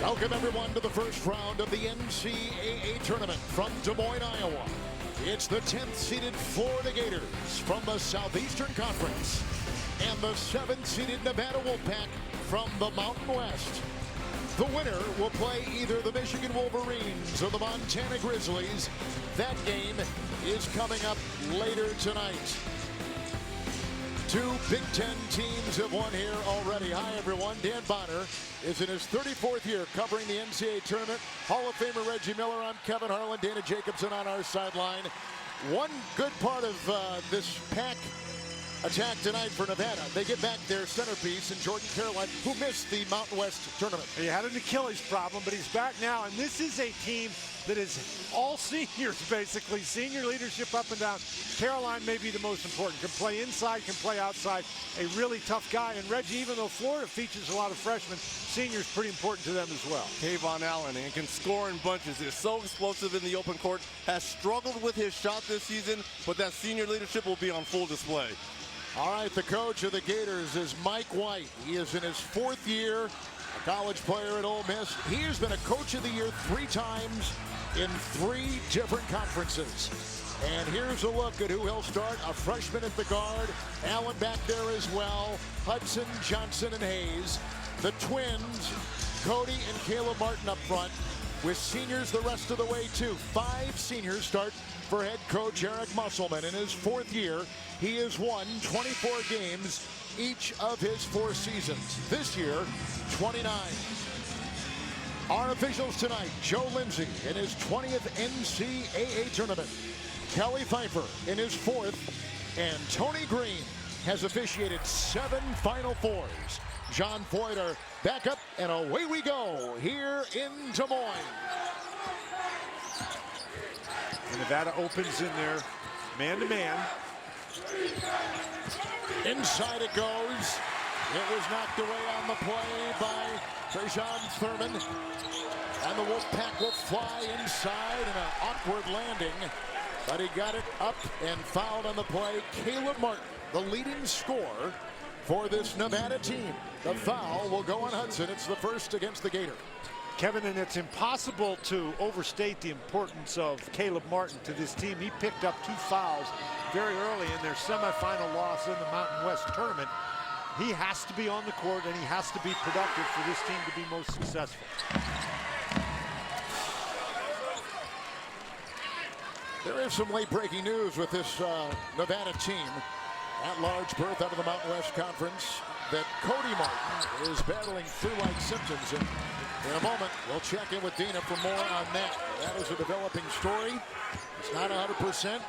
Welcome everyone to the first round of the NCAA tournament from Des Moines, Iowa. It's the 10th seeded Florida Gators from the Southeastern Conference and the 7th seeded Nevada Wolfpack from the Mountain West. The winner will play either the Michigan Wolverines or the Montana Grizzlies. That game is coming up later tonight. Two Big Ten teams have won here already. Hi, everyone. Dan Bonner is in his 34th year covering the NCAA tournament. Hall of Famer Reggie Miller. I'm Kevin Harlan. Dana Jacobson on our sideline. One good part of this pack attack tonight for Nevada. They get back their centerpiece in Jordan Caroline, who missed the Mountain West tournament. He had an Achilles problem, but he's back now. And this is a team that is all seniors, basically. Senior leadership up and down. Caroline may be the most important. Can play inside, can play outside. A really tough guy. And Reggie, even though Florida features a lot of freshmen, seniors pretty important to them as well. Kayvon Allen, and can score in bunches. Is so explosive in the open court. Has struggled with his shot this season, but that senior leadership will be on full display. All right, the coach of the Gators is Mike White. He is in his 4th year, a college player at Ole Miss. He has been a coach of the year 3 times in 3 different conferences. And here's a look at who he'll start. A freshman at the guard. Allen back there as well. Hudson, Johnson, and Hayes. The twins, Cody and Caleb Martin up front, with seniors the rest of the way too. 5 seniors start for head coach Eric Musselman. In his 4th year, he has won 24 games each of his 4 seasons. This year, 29. Our officials tonight: Joe Lindsay in his 20th NCAA tournament, Kelly Pfeiffer in his 4th, and Tony Green has officiated 7 Final Fours. John Floyd are back up, and away we go here in Des Moines. And Nevada opens in there, man-to-man. Inside it goes. It was knocked away on the play by Trajan Thurman. And the Wolfpack will fly inside in an awkward landing. But he got it up and fouled on the play. Caleb Martin, the leading scorer for this Nevada team. The foul will go on Hudson. It's the first against the Gator. Kevin, and it's impossible to overstate the importance of Caleb Martin to this team. He picked up 2 fouls very early in their semifinal loss in the Mountain West tournament. He has to be on the court, and he has to be productive for this team to be most successful. There is some late breaking news with this Nevada team. At-large berth out of the Mountain West Conference, that Cody Martin is battling flu-like symptoms. And in a moment, we'll check in with Dina for more on that. That is a developing story. It's not 100%.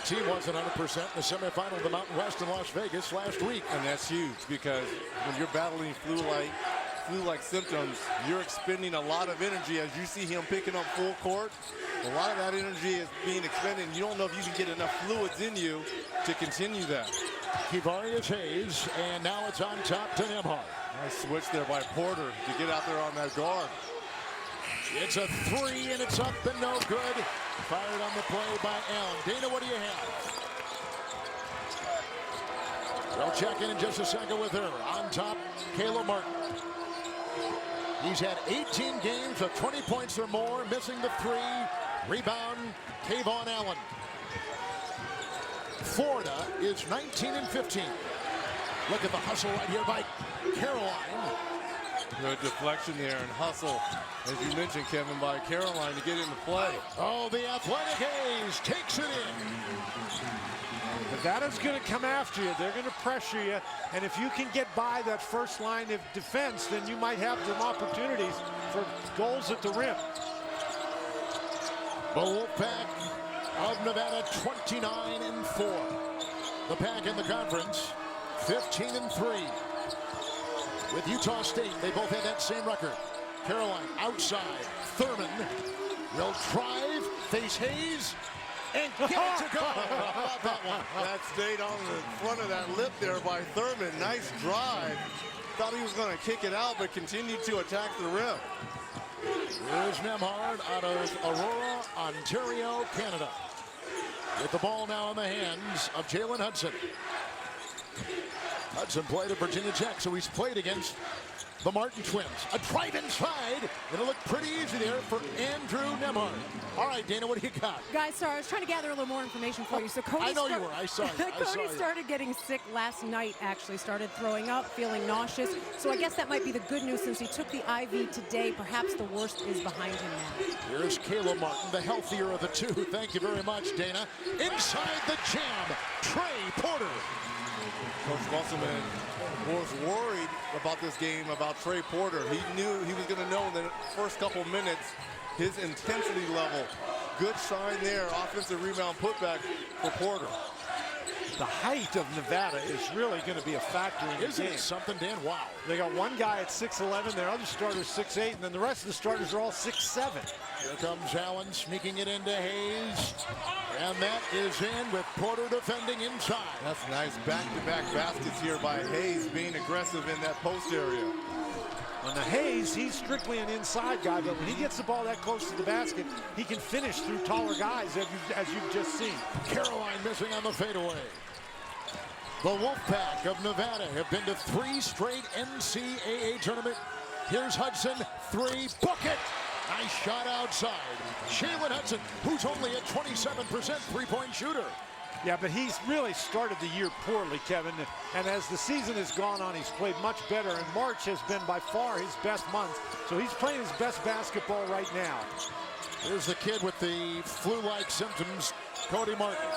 The team wasn't 100% in the semifinal of the Mountain West in Las Vegas last week. And that's huge, because when you're battling flu-like symptoms, you're expending a lot of energy. As you see him picking up full court, a lot of that energy is being expended, and you don't know if you can get enough fluids in you to continue that. Kevarius Hayes, and now it's on top to Nembhard. Nice switch there by Porter to get out there on that guard. It's a 3, and it's up and no good. Fired on the play by Allen. Dana, what do you have? We'll check in just a second with her. On top, Caleb Martin. He's had 18 games of 20 points or more, missing the 3. Rebound, Kayvon Allen. Florida is 19-15. Look at the hustle right here by Caroline. Good deflection there and hustle, as you mentioned, Kevin, by Caroline to get into play. Oh, the athletic Hayes takes it in. Nevada's going to come after you. They're going to pressure you. And if you can get by that first line of defense, then you might have some opportunities for goals at the rim. The Wolfpack of Nevada, 29-4. The Pack in the conference, 15-3. With Utah State, they both had that same record. Caroline outside. Thurman will drive, face Hayes, and get it to go. How about that one? That stayed on the front of that lip there by Thurman. Nice drive. Thought he was going to kick it out, but continued to attack the rim. Here's Nembhard out of Aurora, Ontario, Canada. With the ball now in the hands of Jalen Hudson. Hudson played at Virginia Tech, so he's played against the Martin twins. A drive inside. It'll look pretty easy there for Andrew Nemhard. All right, Dana, what do you got? Guys, sorry, I was trying to gather a little more information for you. So Cody I know you were. I saw you. Cody started getting sick last night, actually. Started throwing up, feeling nauseous. So I guess that might be the good news since he took the IV today. Perhaps the worst is behind him now. Here's Caleb Martin, the healthier of the two. Thank you very much, Dana. Inside the jam, Trey Porter. Coach Musselman was worried about this game, about Trey Porter. He knew he was going to know in the first couple minutes his intensity level. Good sign there, offensive rebound putback for Porter. The height of Nevada is really going to be a factor in the Isn't game. it something, Dan? Wow. They got one guy at 6'11", their other starter's 6'8", and then the rest of the starters are all 6'7". Here comes Allen sneaking it into Hayes. And that is in with Porter defending inside. That's nice back-to-back baskets here by Hayes, being aggressive in that post area. On the Hayes, he's strictly an inside guy, but when he gets the ball that close to the basket, he can finish through taller guys, as you've just seen. Caroline missing on the fadeaway. The Wolfpack of Nevada have been to 3 straight NCAA tournament. Here's Hudson, 3, book it! Nice shot outside. Shaylin Hudson, who's only a 27% three-point shooter. Yeah, but he's really started the year poorly, Kevin. And as the season has gone on, he's played much better. And March has been by far his best month. So he's playing his best basketball right now. Here's the kid with the flu-like symptoms, Cody Martin.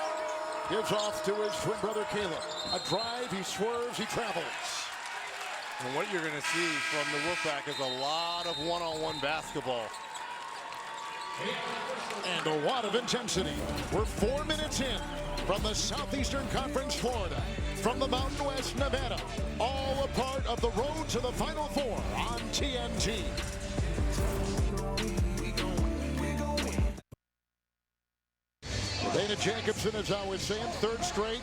Gives off to his twin brother Caleb. A drive, he swerves, he travels. And what you're going to see from the Wolfpack is a lot of one-on-one basketball. And a lot of intensity. We're 4 minutes in from the Southeastern Conference, Florida. From the Mountain West, Nevada. All a part of the road to the Final Four on TNT. Dana Jacobson, as I was saying, 3rd straight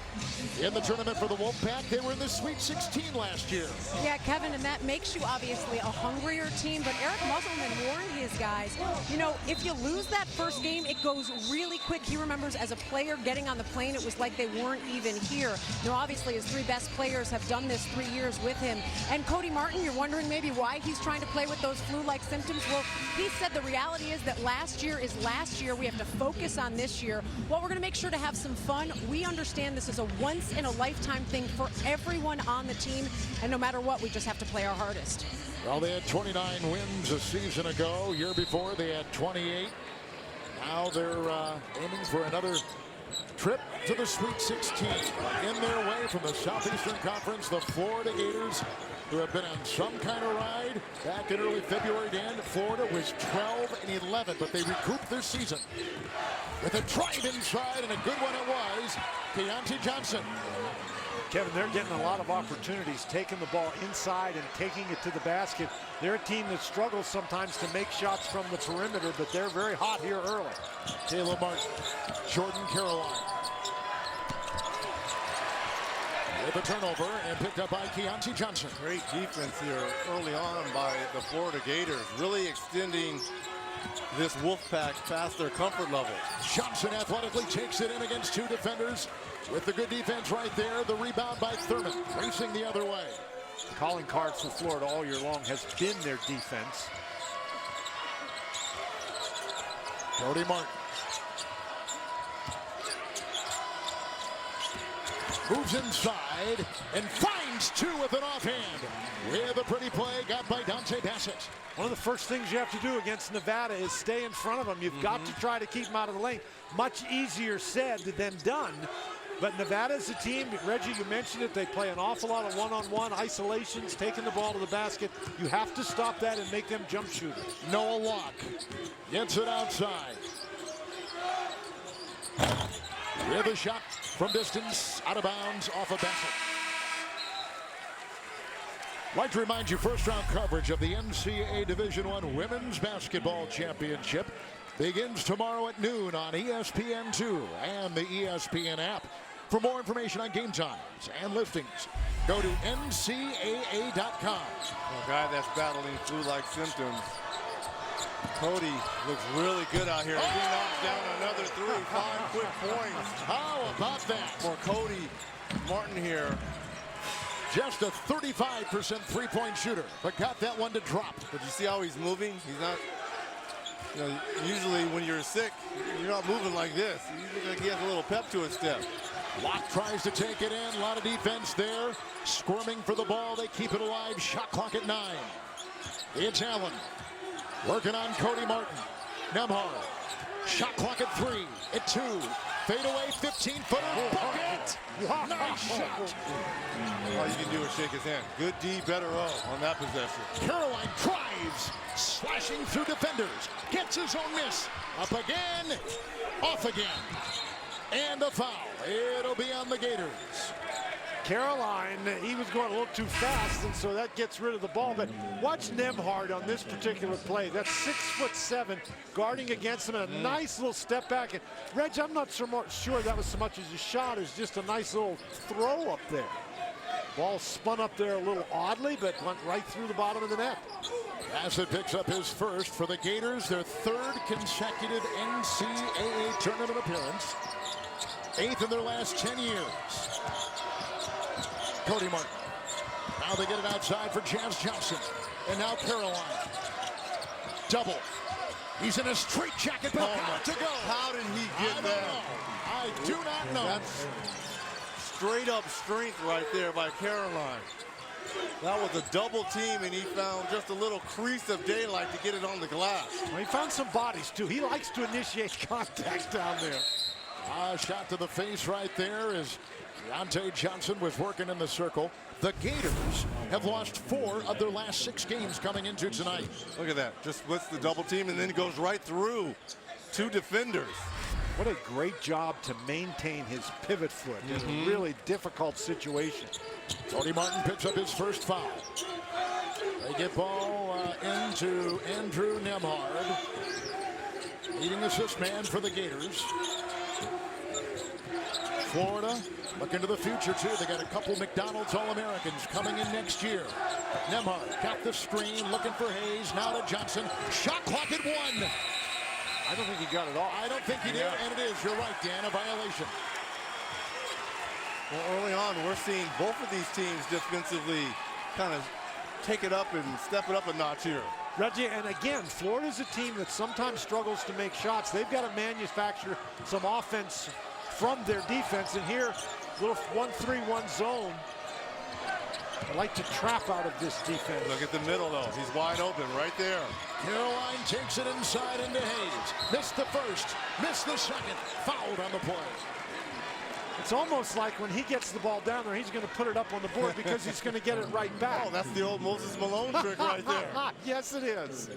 in the tournament for the Wolfpack. They were in the Sweet 16 last year. Yeah, Kevin, and that makes you obviously a hungrier team, but Eric Musselman warned his guys, you know, if you lose that first game, it goes really quick. He remembers as a player getting on the plane, it was like they weren't even here. Now, obviously, his 3 best players have done this 3 years with him. And Cody Martin, you're wondering maybe why he's trying to play with those flu-like symptoms. Well, he said the reality is that last year is last year. We have to focus on this year. Well, we're going to make sure to have some fun. We understand this is a once-in-a-lifetime thing for everyone on the team, and no matter what, we just have to play our hardest. Well, they had 29 wins a season ago. Year before, they had 28. Now they're aiming for another trip to the Sweet 16. In their way from the Southeastern Conference, the Florida Gators, who have been on some kind of ride back in early February. Dan, Florida was 12-11, but they recouped their season with a drive inside, and a good one it was. Keontae Johnson. Kevin, they're getting a lot of opportunities, taking the ball inside and taking it to the basket. They're a team that struggles sometimes to make shots from the perimeter, but they're very hot here early. Caleb Martin, Jordan Caroline. With a turnover and picked up by Keontae Johnson. Great defense here early on by the Florida Gators, really extending this Wolfpack past their comfort level. Johnson athletically takes it in against 2 defenders. With the good defense right there, the rebound by Thurman, racing the other way. The calling cards for Florida all year long has been their defense. Cody Martin. Moves inside and finds 2 with an offhand. With a pretty play got by Dante Bassett. One of the first things you have to do against Nevada is stay in front of them. You've got to try to keep them out of the lane. Much easier said than done. But Nevada's a team, Reggie, you mentioned it, they play an awful lot of one-on-one isolations, taking the ball to the basket. You have to stop that and make them jump shooters. Noah Locke gets it outside. With a shot from distance, out of bounds, off of Bassett. Like to remind you, first-round coverage of the NCAA Division I Women's Basketball Championship begins tomorrow at noon on ESPN2 and the ESPN app. For more information on game times and listings, go to ncaa.com. A guy that's battling flu-like symptoms. Cody looks really good out here. He knocks down another 3, 5 quick points. How about that? For Cody Martin here. Just a 35% three-point shooter, but got that one to drop. But you see how he's moving? He's not, you know, usually when you're sick, you're not moving like this. You look like he has a little pep to his step. Locke tries to take it in. A lot of defense there. Squirming for the ball. They keep it alive. Shot clock at 9. It's Allen. Working on Cody Martin. Nembhard. Shot clock at 3. At 2. Fade away. 15-footer. Bucket. Nice shot. All you can do is shake his hand. Good D, better O on that possession. Caroline drives. Slashing through defenders. Gets his own miss. Up again. Off again. And a foul. It'll be on the Gators. Caroline, he was going a little too fast, and so that gets rid of the ball. But watch Nembhard on this particular play. That's 6'7", guarding against him, and a nice little step back. And Reg, I'm not sure that was so much as a shot as just a nice little throw up there. Ball spun up there a little oddly, but went right through the bottom of the net. Bassett picks up his first for the Gators, their 3rd consecutive NCAA tournament appearance. 8th in their last 10 years. Cody Martin. Now they get it outside for Jazz Johnson. And now Caroline. Double. He's in a straight jacket, but how to go? How did he get that? I do not know. That's straight up strength right there by Caroline. That was a double team, and he found just a little crease of daylight to get it on the glass. Well, he found some bodies, too. He likes to initiate contact down there. Shot to the face right there as Deontay Johnson was working in the circle. The Gators have lost 4 of their last 6 games coming into tonight. Look at that. Just splits the double team and then goes right through 2 defenders. What a great job to maintain his pivot foot in a really difficult situation. Cody Martin picks up his first foul. They get ball into Andrew Nembhard. Leading assist man for the Gators. Florida looking to the future, too. They got a couple McDonald's All-Americans coming in next year. Nembhard got the screen, looking for Hayes. Now to Johnson. Shot clock at 1. I don't think he got it all. I don't think he did, and it is. You're right, Dan, a violation. Well, early on, we're seeing both of these teams defensively kind of take it up and step it up a notch here. Reggie, and again, Florida's a team that sometimes struggles to make shots. They've got to manufacture some offense from their defense, and here, little 1-3-1 zone. I like to trap out of this defense. Look at the middle, though. He's wide open right there. Caroline takes it inside into Hayes. Missed the first, missed the second, fouled on the play. It's almost like when he gets the ball down there, he's going to put it up on the board because he's going to get it right back. Oh, that's the old Moses Malone trick right there. Yes, it is.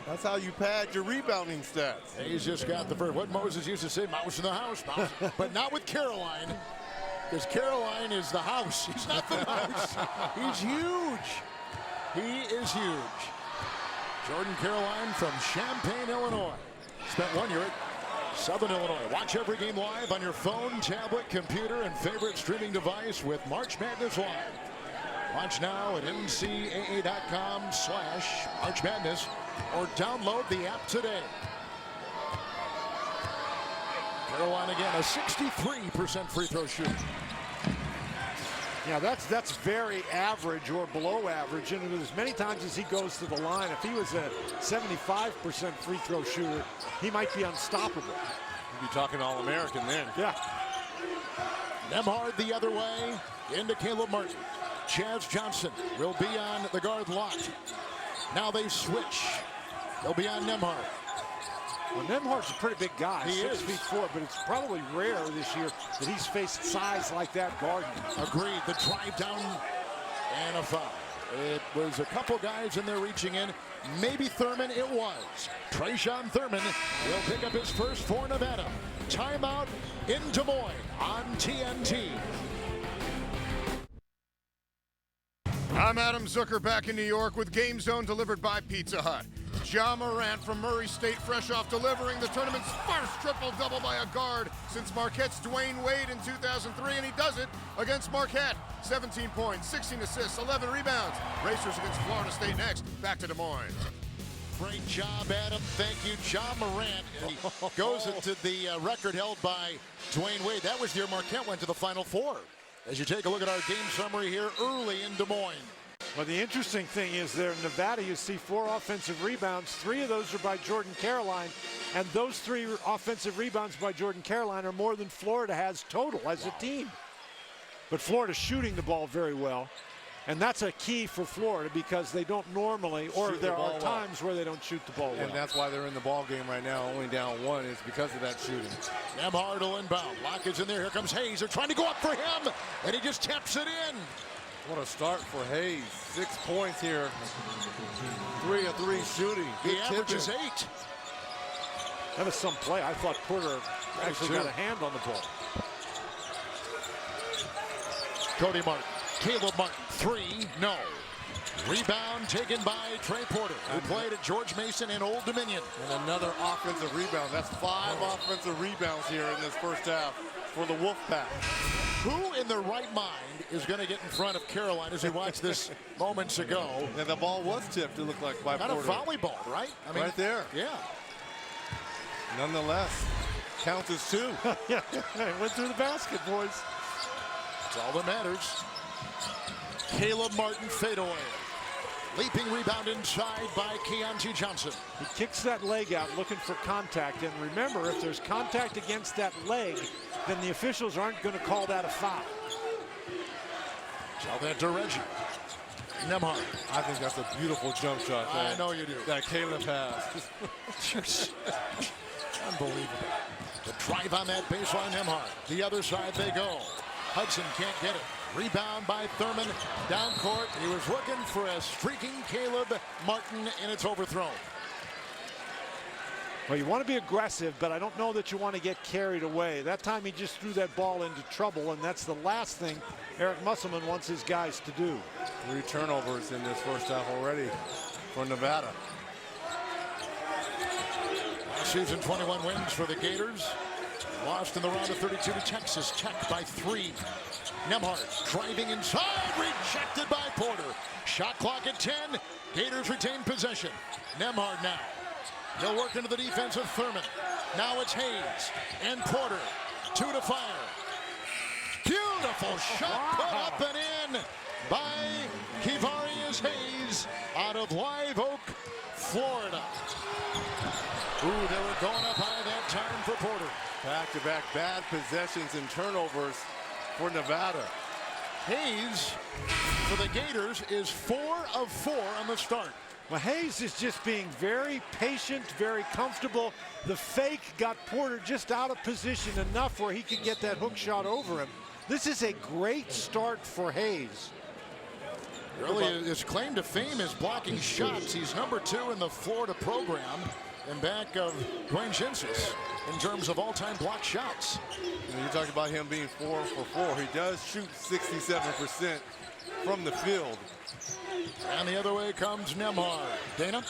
That's how you pad your rebounding stats. Hayes just got the first. What Moses used to say, mouse in the house, mouse. But not with Caroline, because Caroline is the house. He's not the mouse. He's huge. He is huge. Jordan Caroline from Champaign, Illinois. Spent 1 year at Southern Illinois. Watch every game live on your phone, tablet, computer, and favorite streaming device with March Madness Live. Watch now at ncaa.com/March Madness or download the app today. Caroline again, a 63% free throw shooter. Yeah, that's very average or below average, and as many times as he goes to the line, if he was a 75% free throw shooter, he might be unstoppable. You'd be talking All-American then. Yeah. Nembhard the other way into Caleb Martin. Chaz Johnson will be on the guard locked. Now they switch. They'll be on Nembhard. Well, Nembhard's a pretty big guy, He 6 is. feet 4, but it's probably rare this year that he's faced size like that guarding. Agreed. The drive down and a foul. It was a couple guys in there reaching in. Maybe Thurman it was. Trayshawn Thurman will pick up his first for Nevada. Timeout in Des Moines on TNT. I'm Adam Zucker back in New York with Game Zone delivered by Pizza Hut. Ja Morant from Murray State fresh off delivering the tournament's first triple-double by a guard since Marquette's Dwayne Wade in 2003, and he does it against Marquette. 17 points, 16 assists, 11 rebounds. Racers against Florida State next. Back to Des Moines. Great job, Adam. Thank you, Ja Morant. And he goes into the record held by Dwayne Wade. That was the year Marquette went to the Final Four. as you take a look at our game summary here early in Des Moines. Well, the interesting thing is there in Nevada, you see 4 offensive rebounds. 3 of those are by Jordan Caroline, and those 3 offensive rebounds by Jordan Caroline are more than Florida has total as a team. But Florida's shooting the ball very well, and that's a key for Florida because they don't normally, or there are times where they don't shoot the ball well. And that's why they're in the ball game right now, only down 1 is because of that shooting. Nembhard will inbound. Locke is in there. Here comes Hayes. They're trying to go up for him, and he just taps it in. What a start for Hayes. 6 points here. 3 of 3 shooting. The average is 8. That was some play. I thought Porter actually got a hand on the ball. Cody Martin. Caleb Martin. 3. No. Rebound taken by Trey Porter, who played at George Mason in Old Dominion. And another offensive rebound. That's 5 offensive rebounds here in this first half for the Wolfpack. Who in their right mind is going to get in front of Caroline as we watched this moments ago? And the ball was tipped, it looked like, by Not Porter. a volleyball, right? I mean, right there. Yeah. Nonetheless, counts as 2. Yeah, went through the basket, boys. That's all that matters. Caleb Martin fadeaway. Leaping rebound inside by Keontae Johnson. He kicks that leg out looking for contact. And remember, if there's contact against that leg, then the officials aren't going to call that a foul. Tell that to Reggie. Nembhard. I think that's a beautiful jump shot. I know you do. That Caleb has. Unbelievable. The drive on that baseline, Nembhard. The other side they go. Hudson can't get it. Rebound by Thurman. Down court. He was looking for a streaking Caleb Martin, and it's overthrown. Well, you want to be aggressive, but I don't know that you want to get carried away. That time he just threw that ball into trouble, and that's the last thing Eric Musselman wants his guys to do. 3 turnovers in this first half already for Nevada. Last season, 21 wins for the Gators. Lost in the round of 32 to Texas. Checked by 3. Nembhard driving inside, rejected by Porter. Shot clock at 10. Gators retain possession. Nembhard now. He'll work into the defense of Thurman. Now it's Hayes and Porter. 2 to fire. Beautiful shot put up and in by Kevarius Hayes out of Live Oak, Florida. Ooh, they were going up high that time for Porter. Back-to-back bad possessions and turnovers for Nevada. Hayes for the Gators is 4 of 4 on the start. Well, Hayes is just being very patient, very comfortable. The fake got Porter just out of position enough where he could get that hook shot over him. This is a great start for Hayes. Really, his claim to fame is blocking shots. He's number 2 in the Florida program, in back of Dwayne Shinsis in terms of all-time block shots. And you're talking about him being 4 for 4. He does shoot 67% from the field. And the other way comes Nembhard. Dana?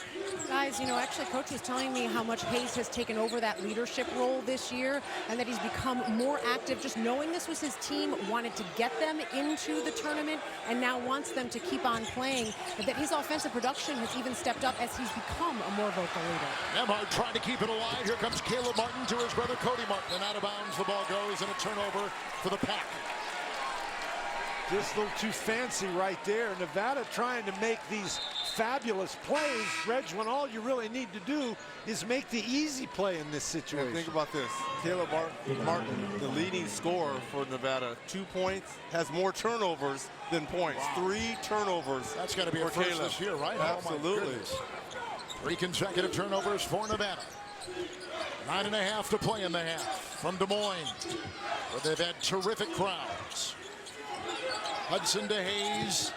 Guys, you know, actually, Coach was telling me how much Hayes has taken over that leadership role this year and that he's become more active, just knowing this was his team, wanted to get them into the tournament, and now wants them to keep on playing. And that his offensive production has even stepped up as he's become a more vocal leader. Nembhard trying to keep it alive. Here comes Caleb Martin to his brother Cody Martin. And out of bounds, the ball goes, and a turnover for the Pack. Just a little too fancy right there. Nevada trying to make these fabulous plays, Reg, when all you really need to do is make the easy play in this situation. And think about this. Caleb Martin, the leading scorer for Nevada, 2 points, has more turnovers than points. Wow. 3 turnovers. That's got to be a first Caleb this year, right? Absolutely. Oh, 3 consecutive turnovers for Nevada. 9.5 to play in the half from Des Moines, where they've had terrific crowds. Hudson to Hayes.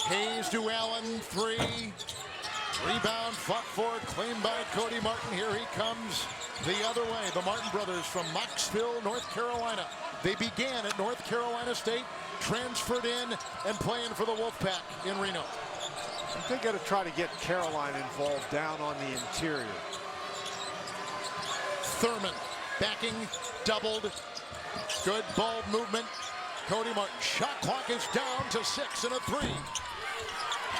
Hayes to Allen, 3. Rebound, fought for, claimed by Cody Martin. Here he comes the other way. The Martin brothers from Knoxville, North Carolina. They began at North Carolina State, transferred in, and playing for the Wolfpack in Reno. They got to try to get Caroline involved down on the interior. Thurman backing, doubled. Good ball movement. Cody Martin. Shot clock is down to 6 and a 3.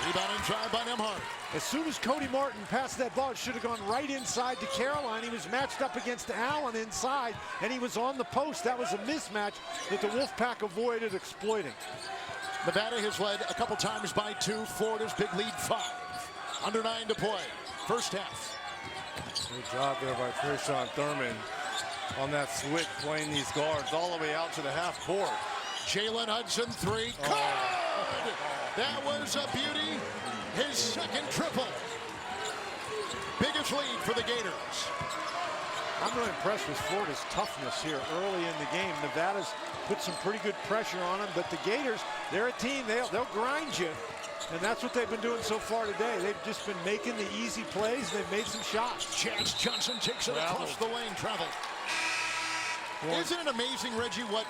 Rebound inside by Nembhard. As soon as Cody Martin passed that ball, it should have gone right inside to Caroline. He was matched up against Allen inside, and he was on the post. That was a mismatch that the Wolfpack avoided exploiting. Nevada has led a couple times by 2. Florida's big lead 5. Under 9 to play. First half. Good job there by Trayshawn Thurman on that switch, playing these guards all the way out to the half court. Jalen Hudson 3. Good! That was a beauty. His second triple. Biggest lead for the Gators. I'm really impressed with Florida's toughness here early in the game. Nevada's put some pretty good pressure on them, but the Gators, they're a team, they'll grind you. And that's what they've been doing so far today. They've just been making the easy plays, and they've made some shots. Chance Johnson takes it across the lane, travel. Isn't it amazing, Reggie, what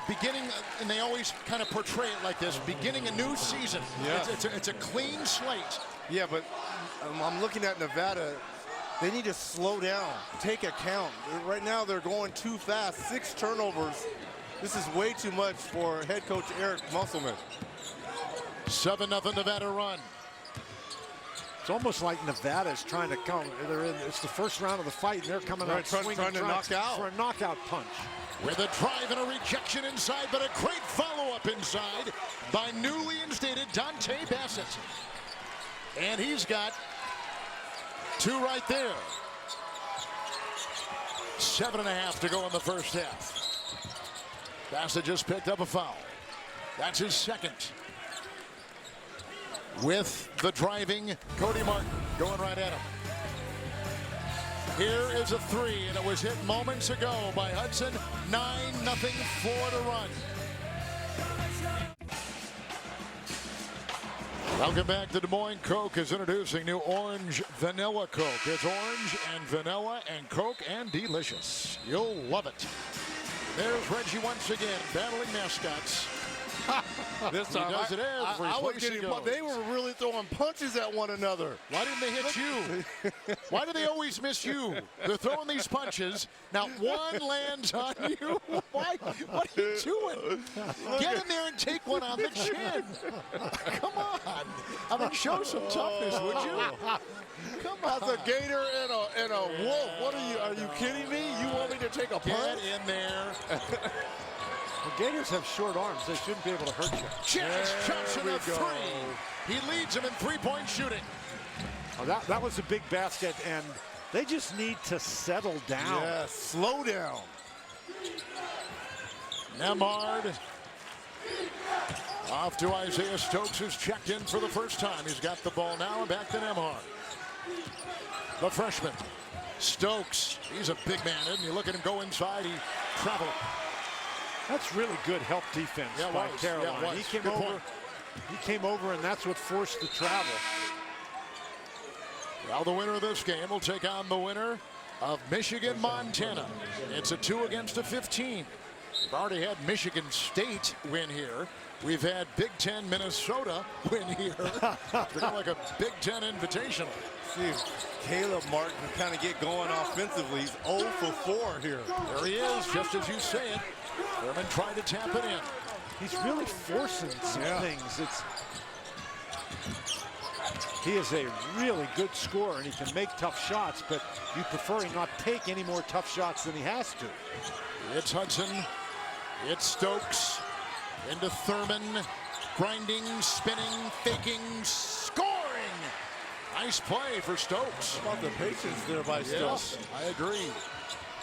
beginning, and they always kind of portray it like this, beginning a new season. Yeah. It's a clean slate. Yeah, but I'm looking at Nevada. They need to slow down, take a count. Right now, they're going too fast. 6 turnovers. This is way too much for head coach Eric Musselman. 7-0 Nevada run. It's almost like Nevada's trying to come. It's the first round of the fight, and they're coming out swinging, trying to knock out for a knockout punch. With a drive and a rejection inside, but a great follow-up inside by newly instated Dante Bassett. And he's got 2 right there. 7.5 to go in the first half. Bassett just picked up a foul. That's his second. With the driving, Cody Martin going right at him. Here is a 3, and it was hit moments ago by Hudson. 9-0 Florida run. Welcome back to Des Moines. Coke is introducing new Orange Vanilla Coke. It's orange and vanilla and Coke and delicious. You'll love it. There's Reggie once again, battling mascots. This time, he does it every I was place he getting, goes. they were really throwing punches at one another. Why didn't they hit you? Why do they always miss you? They're throwing these punches. Now one lands on you. Why? What are you doing? Get in there and take one on the chin. Come on. I mean, show some toughness, would you? Come on. As a gator and a wolf, what are you kidding me? You want me to take a punch? Get in there. The Gators have short arms. They shouldn't be able to hurt you. Chance Johnson a 3. He leads them in 3-point shooting. Oh, that was a big basket, and they just need to settle down. Yeah, slow down. Nembhard off to Isaiah Stokes, who's checked in for the first time. He's got the ball now, and back to Nembhard. The freshman, Stokes. He's a big man, isn't he? Look at him go inside. He traveled. That's really good help defense by Caroline. He came over, and that's what forced the travel. Well, the winner of this game will take on the winner of Michigan-Montana. It's a 2 against a 15. We've already had Michigan State win here. We've had Big Ten Minnesota win here. It's been like a Big Ten invitational. See if Caleb Martin can kind of get going offensively. He's 0 for 4 here. There he is, just as you say it. Thurman trying to tap it in. He's really forcing some things. He is a really good scorer, and he can make tough shots, but you prefer him not take any more tough shots than he has to. It's Hudson. It's Stokes. Into Thurman. Grinding, spinning, faking, scoring. Nice play for Stokes. How about the patience there by Stokes? Yes, I agree.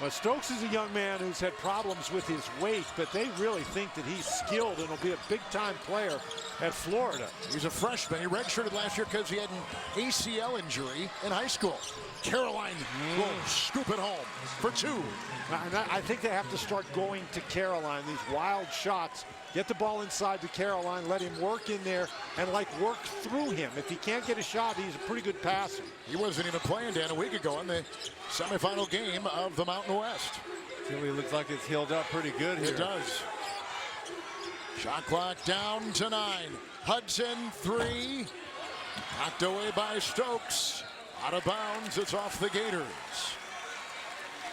Well, Stokes is a young man who's had problems with his weight, but they really think that he's skilled and will be a big-time player at Florida. He's a freshman. He redshirted last year because he had an ACL injury in high school. Caroline will scoop it home for 2. And I think they have to start going to Caroline, these wild shots. Get the ball inside to Caroline, let him work in there, and work through him. If he can't get a shot, he's a pretty good passer. He wasn't even playing, Dan, a week ago in the semifinal game of the Mountain West. Really looks like it's healed up pretty good here. It does. Shot clock down to 9. Hudson 3. Knocked away by Stokes. Out of bounds, it's off the Gators.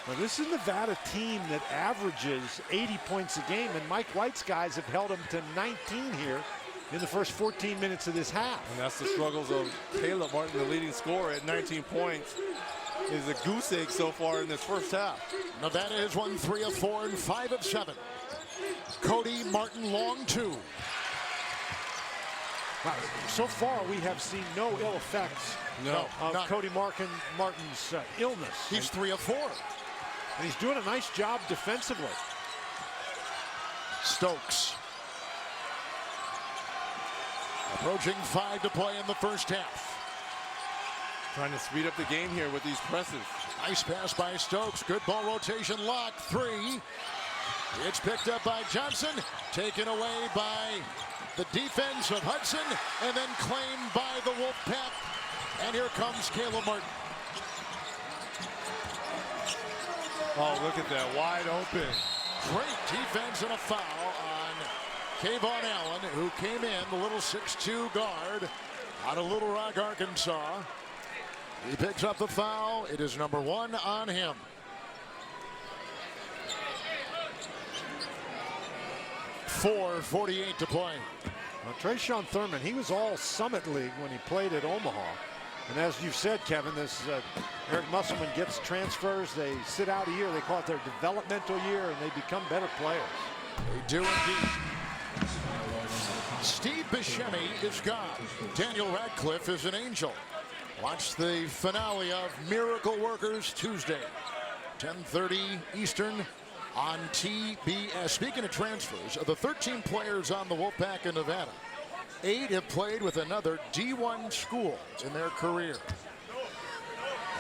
Well, this is a Nevada team that averages 80 points a game, and Mike White's guys have held them to 19 here in the first 14 minutes of this half. And that's the struggles of Caleb Martin, the leading scorer at 19 points. Is a goose egg so far in this first half. Nevada has won 3 of 4 and 5 of 7. Cody Martin long 2. So far, we have seen no ill effects of none. Cody Martin's illness. He's 3 of 4. And he's doing a nice job defensively. Stokes. Approaching 5 to play in the first half. Trying to speed up the game here with these presses. Nice pass by Stokes. Good ball rotation. Lock 3. It's picked up by Johnson. Taken away by the defense of Hudson. And then claimed by the Wolfpack. And here comes Caleb Martin. Oh, look at that. Wide open. Great defense and a foul on Kayvon Allen, who came in, the little 6'2" guard out of Little Rock, Arkansas. He picks up the foul. It is number 1 on him. .448 to play. Well, Trayshawn Thurman, he was all Summit League when he played at Omaha. And as you've said, Kevin, this Eric Musselman gets transfers. They sit out a year. They call it their developmental year, and they become better players. They do indeed. Steve Buscemi is gone. Daniel Radcliffe is an angel. Watch the finale of Miracle Workers Tuesday, 10:30 Eastern on TBS. Speaking of transfers, of the 13 players on the Wolfpack in Nevada, 8 have played with another D1 school in their career.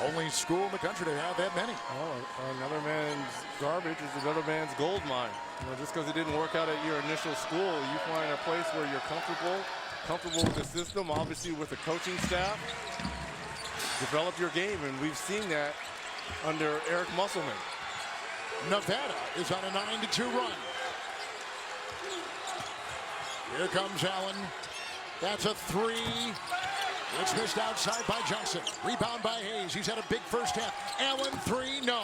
Only school in the country to have that many. Oh, another man's garbage is another man's gold mine. You know, just because it didn't work out at your initial school, you find a place where you're comfortable with the system, obviously with the coaching staff. Develop your game, and we've seen that under Eric Musselman. Nevada is on a 9-2 run. Here comes Allen. That's a 3. It's missed outside by Johnson. Rebound by Hayes. He's had a big first half. Allen 3, no.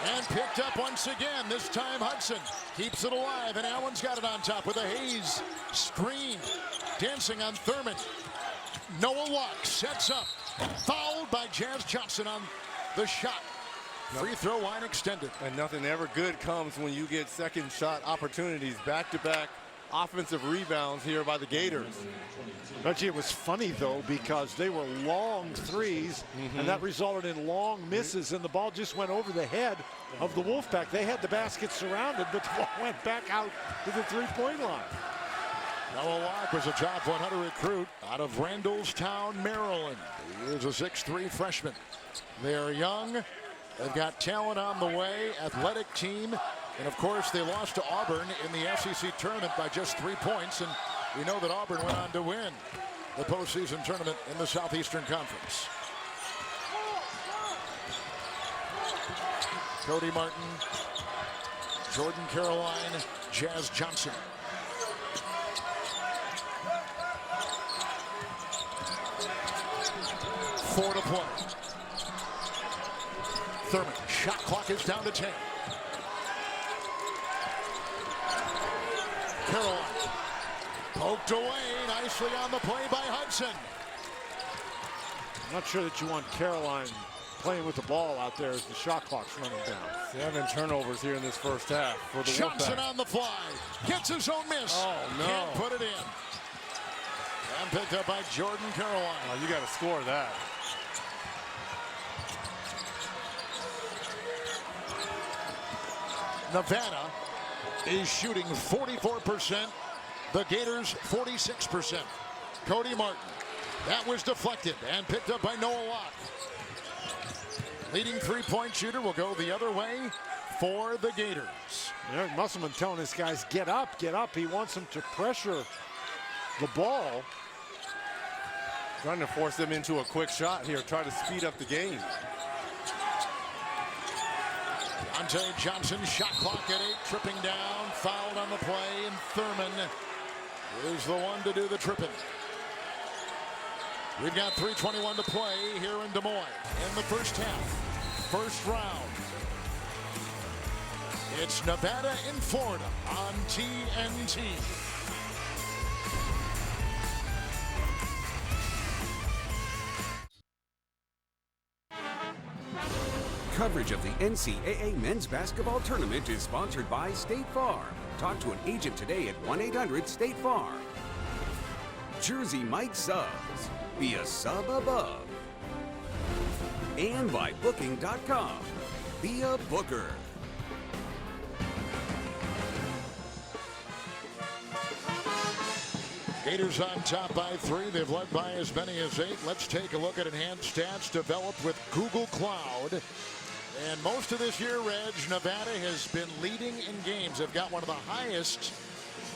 And picked up once again. This time Hudson keeps it alive, and Allen's got it on top with a Hayes screen. Dancing on Thurman. Noah Locke sets up. Fouled by Jazz Johnson on the shot. Free throw line extended. And nothing ever good comes when you get second shot opportunities. Back-to-back offensive rebounds here by the Gators. Reggie, it was funny, though, because they were long threes, and that resulted in long misses, and the ball just went over the head of the Wolfpack. They had the basket surrounded, but the ball went back out to the three-point line. Noah Locke was a top 100 recruit out of Randallstown, Maryland. He is a 6'3" freshman. They are young. They've got talent on the way, athletic team. And, of course, they lost to Auburn in the SEC tournament by just 3 points. And we know that Auburn went on to win the postseason tournament in the Southeastern Conference. Cody Martin, Jordan Caroline, Jazz Johnson. Four to play. Thurman, shot clock is down to 10. Caroline, poked away nicely on the play by Hudson. I'm not sure that you want Caroline playing with the ball out there as the shot clock's running down. 7 turnovers here in this first half for the Johnson Wolfpack. on the fly. Gets his own miss. Oh, no. Can't put it in. And picked up by Jordan Caroline. Oh, you got to score that. Nevada is shooting 44%. The Gators 46%. Cody Martin. That was deflected and picked up by Noah Locke. Leading three-point shooter will go the other way for the Gators. Eric Musselman telling his guys, get up, get up. He wants them to pressure the ball. Trying to force them into a quick shot here, try to speed up the game. Deontay Johnson, shot clock at 8, tripping down, fouled on the play, and Thurman is the one to do the tripping. We've got 3:21 to play here in Des Moines in the first half, first round. It's Nevada in Florida on TNT. Coverage of the NCAA men's basketball tournament is sponsored by State Farm. Talk to an agent today at 1-800-STATE-FARM. Jersey Mike Subs. Be a sub above. And by Booking.com. Be a booker. Gators on top by 3. They've led by as many as 8. Let's take a look at enhanced stats developed with Google Cloud. And most of this year, Reg, Nevada has been leading in games. They've got one of the highest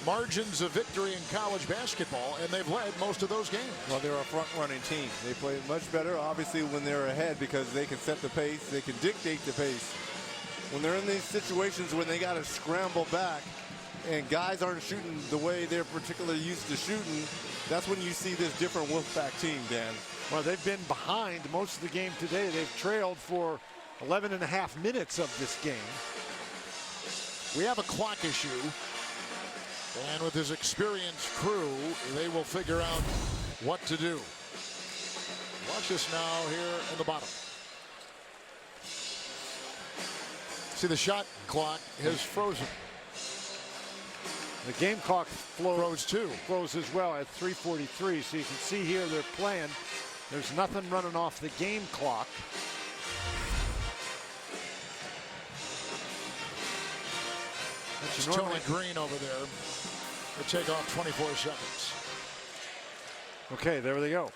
margins of victory in college basketball, and they've led most of those games. Well, they're a front-running team. They play much better, obviously, when they're ahead because they can set the pace. They can dictate the pace. When they're in these situations when they got to scramble back and guys aren't shooting the way they're particularly used to shooting, that's when you see this different Wolfpack team, Dan. Well, they've been behind most of the game today. They've trailed for 11 and a half minutes of this game. We have a clock issue. And with his experienced crew, they will figure out what to do. Watch this now here in the bottom. See, the shot clock has frozen. The game clock froze too. Froze as well at 3:43. So you can see here they're playing. There's nothing running off the game clock. It's Tony Green over there. They take off 24 seconds. Okay, there they go.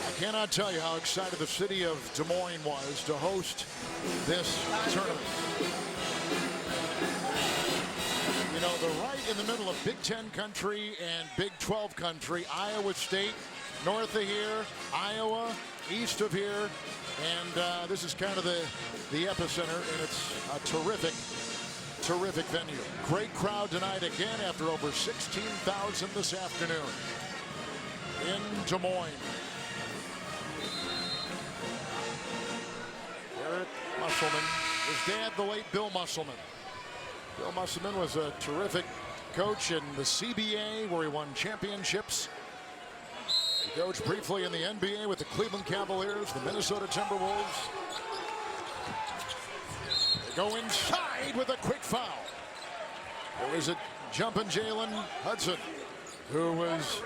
I cannot tell you how excited the city of Des Moines was to host this tournament. You know, they're right in the middle of Big Ten country and Big 12 country. Iowa State, north of here, Iowa, east of here. And this is kind of the epicenter, and it's a terrific venue. Great crowd tonight again after over 16,000 this afternoon in Des Moines. Eric Musselman, his dad, the late Bill Musselman. Bill Musselman was a terrific coach in the CBA where he won championships. He coached briefly in the NBA with the Cleveland Cavaliers, the Minnesota Timberwolves. They go inside with a quick foul. There was a jumping Jalen Hudson, who was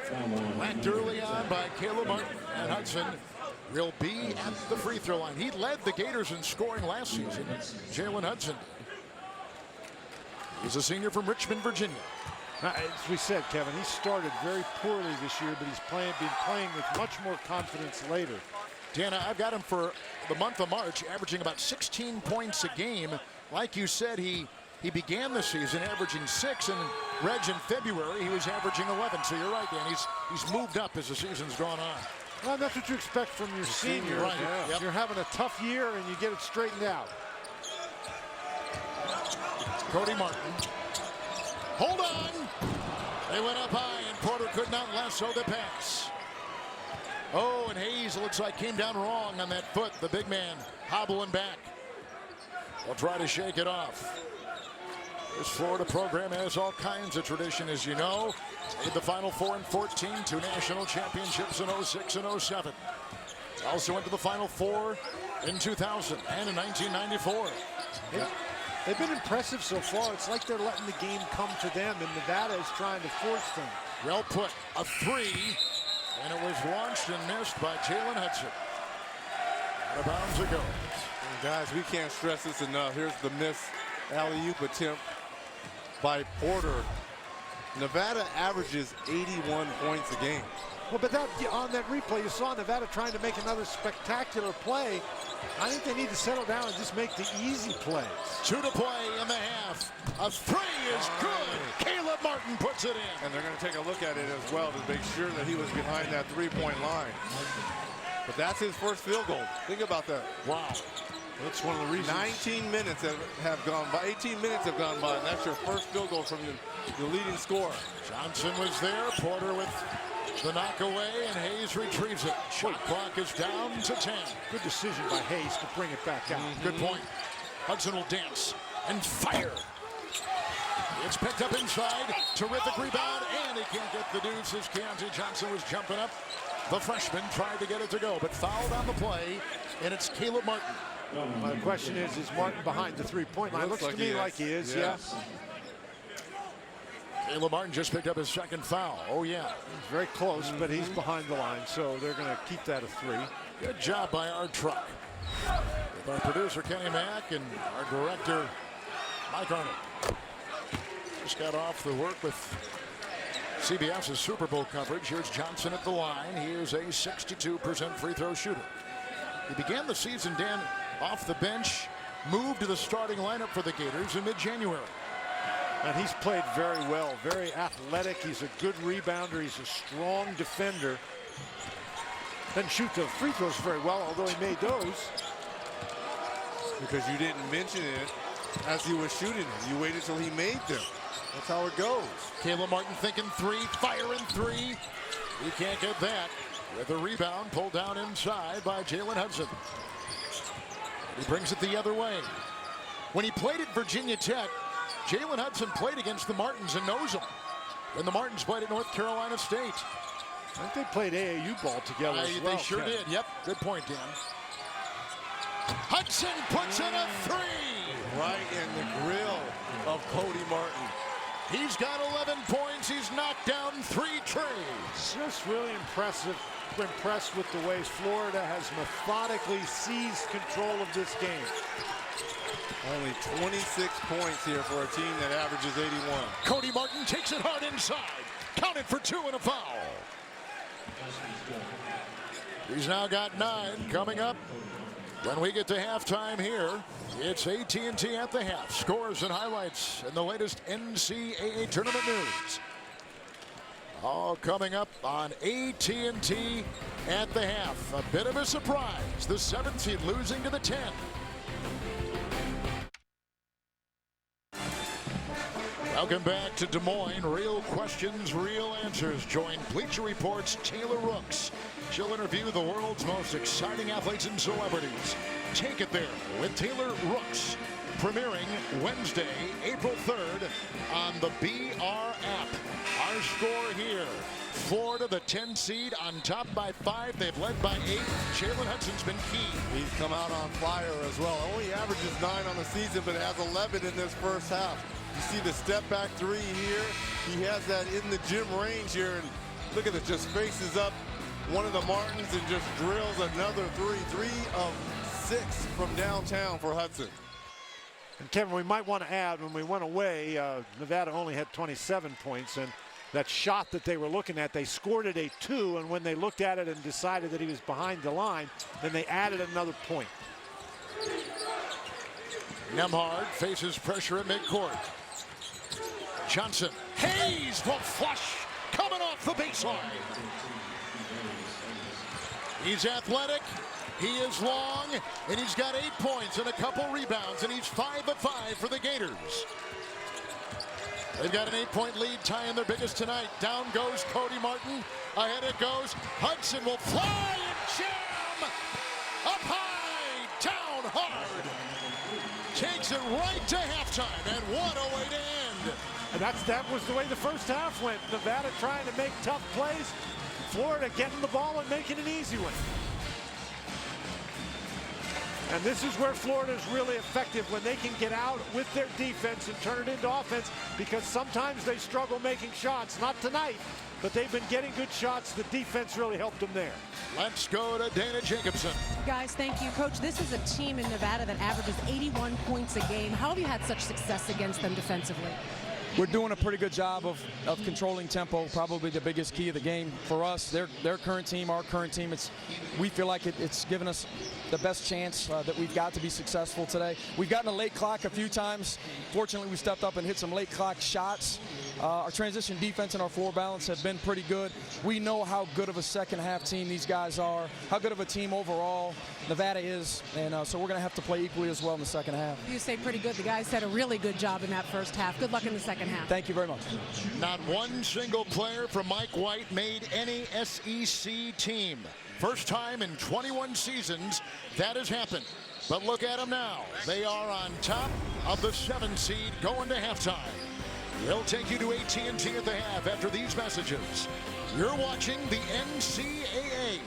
whacked early on by Caleb Martin. And Hudson will be at the free throw line. He led the Gators in scoring last season. Jalen Hudson. He's a senior from Richmond, Virginia. As we said, Kevin, he started very poorly this year, but he's been playing with much more confidence later. Dana, I've got him for the month of March, averaging about 16 points a game. Like you said, he began the season averaging 6, and Reg in February he was averaging 11. So you're right, Dan. He's moved up as the season's gone on. Well, that's what you expect from your senior. Right. Yeah. Yep. You're having a tough year, and you get it straightened out. Cody Martin. Hold on. They went up high, and Porter could not lasso the pass. Oh, and Hayes, it looks like, came down wrong on that foot. The big man hobbling back. They'll try to shake it off. This Florida program has all kinds of tradition, as you know. Made the Final Four in 14, 2 national championships in 06 and 07. Also went to the Final Four in 2000 and in 1994. They've been impressive so far. It's like they're letting the game come to them, and Nevada is trying to force them. Well put, a 3, and it was launched and missed by Jalen Hudson. Out of bounds it goes. And guys, we can't stress this enough. Here's the miss alley-oop attempt by Porter. Nevada averages 81 points a game. Well, but on that replay, you saw Nevada trying to make another spectacular play. I think they need to settle down and just make the easy plays. 2 to play in the half. A 3 is good. Caleb Martin puts it in. And they're going to take a look at it as well to make sure that he was behind that three-point line. But that's his first field goal. Think about that. Wow. That's one of the reasons. 19 minutes have gone by. 18 minutes have gone by, and that's your first field goal from the leading scorer. Johnson was there. Porter with the knock away, and Hayes retrieves it. Shot clock is down to 10. Good decision by Hayes to bring it back out. Good point. Hudson will dance and fire. It's picked up inside. Terrific rebound, and he can't get the deuce as Keontae Johnson was jumping up. The freshman tried to get it to go, but fouled on the play, and it's Caleb Martin. My question is Martin behind the three-point line? Looks to me like he is, yeah. Caleb Martin just picked up his second foul. Oh, yeah. He's very close, but he's behind the line, so they're going to keep that a 3. Good job by our truck. With our producer, Kenny Mack, and our director, Mike Arnold. Just got off the work with CBS's Super Bowl coverage. Here's Johnson at the line. He is a 62% free throw shooter. He began the season, Dan, off the bench, moved to the starting lineup for the Gators in mid-January. And he's played very well, very athletic. He's a good rebounder. He's a strong defender. Doesn't shoot the free throws very well, although he made those. Because you didn't mention it as he was shooting them. You waited till he made them. That's how it goes. Caleb Martin thinking 3, firing 3. He can't get that. With a rebound pulled down inside by Jalen Hudson. He brings it the other way. When he played at Virginia Tech, Jalen Hudson played against the Martins and knows them. When the Martins played at North Carolina State. I think they played AAU ball together as well. They sure did. Yep. Good point, Dan. Hudson puts in a 3. Right in the grill of Cody Martin. He's got 11 points. He's knocked down 3 treys. Just really impressive. Impressed with the ways Florida has methodically seized control of this game. Only 26 points here for a team that averages 81. Cody Martin takes it hard inside. Counted for 2 and a foul. He's now got 9 coming up. When we get to halftime here, it's AT&T at the half. Scores and highlights and the latest NCAA tournament news. All coming up on AT&T at the half. A bit of a surprise. The 7th seed losing to the 10. Welcome back to Des Moines. Real questions, real answers. Join Bleacher Report's Taylor Rooks. She'll interview the world's most exciting athletes and celebrities. Take it there with Taylor Rooks. Premiering Wednesday, April 3rd on the BR app. Our score here. Florida, the 10 seed, on top by 5. They've led by 8. Jalen Hudson's been key. He's come out on fire as well. Only averages 9 on the season, but has 11 in this first half. You see the step back 3 here. He has that in the gym range here. And look at it, just faces up one of the Martins and just drills another 3. 3 of 6 from downtown for Hudson. And Kevin, we might want to add, when we went away, Nevada only had 27 points, and that shot that they were looking at, they scored it a 2, and when they looked at it and decided that he was behind the line, then they added another point. Nembhard faces pressure at midcourt. Johnson, Hayes will flush, coming off the baseline. He's athletic, he is long, and he's got 8 points and a couple rebounds, and he's 5 of 5 for the Gators. They've got an 8-point lead, tying their biggest tonight. Down goes Cody Martin. Ahead it goes. Hudson will fly and jam. Up high, down hard. Takes it right to halftime, and what a way to end. And that was the way the first half went. Nevada trying to make tough plays. Florida getting the ball and making an easy one. And this is where Florida is really effective, when they can get out with their defense and turn it into offense, because sometimes they struggle making shots. Not tonight, but they've been getting good shots. The defense really helped them there. Let's go to Dana Jacobson. Guys, thank you. Coach, this is a team in Nevada that averages 81 points a game. How have you had such success against them defensively? We're doing a pretty good job of controlling tempo. Probably the biggest key of the game for us. Their current team, our current team, we feel like it's given us the best chance that we've got to be successful today. We've gotten a late clock a few times. Fortunately, we stepped up and hit some late clock shots. Our transition defense and our floor balance have been pretty good. We know how good of a second half team these guys are, how good of a team overall Nevada is, and so we're going to have to play equally as well in the second half. You say pretty good. The guys did a really good job in that first half. Good luck in the second half. Thank you very much. Not one single player from Mike White made any SEC team. First time in 21 seasons that has happened. But look at them now. They are on top of the 7 seed going to halftime. We'll take you to AT&T at the half after these messages. You're watching the NCAA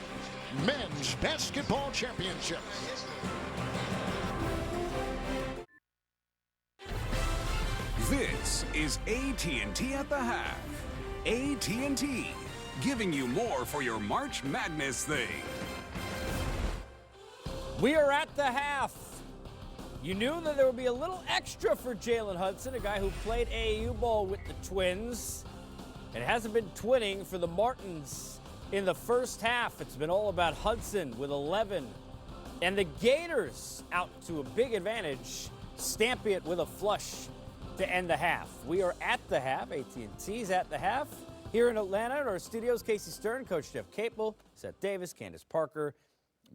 Men's Basketball Championship. This is AT&T at the half. AT&T, giving you more for your March Madness thing. We are at the half. You knew that there would be a little extra for Jalen Hudson, a guy who played AAU ball with the Twins and hasn't been twinning for the Martins in the first half. It's been all about Hudson with 11. And the Gators out to a big advantage, stamping it with a flush to end the half. We are at the half. AT&T's at the half. Here in Atlanta in our studios, Casey Stern, Coach Jeff Capel, Seth Davis, Candace Parker,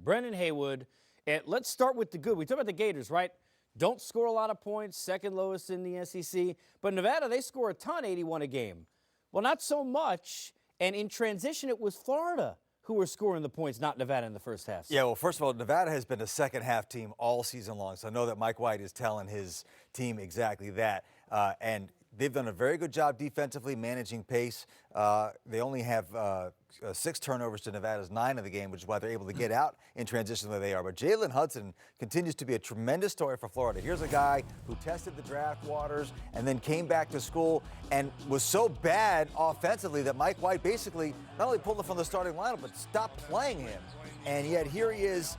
Brendan Haywood. And let's start with the good. We talked about the Gators, right? Don't score a lot of points, second lowest in the SEC. But Nevada, they score a ton, 81 a game. Well, not so much. And in transition, it was Florida who were scoring the points, not Nevada in the first half. Yeah, well, first of all, Nevada has been a second-half team all season long. So I know that Mike White is telling his team exactly that. And they've done a very good job defensively managing pace. They only have 6 turnovers to Nevada's 9 of the game, which is why they're able to get out in transition the way they are. But Jalen Hudson continues to be a tremendous story for Florida. Here's a guy who tested the draft waters and then came back to school and was so bad offensively that Mike White basically not only pulled him from the starting lineup, but stopped playing him. And yet here he is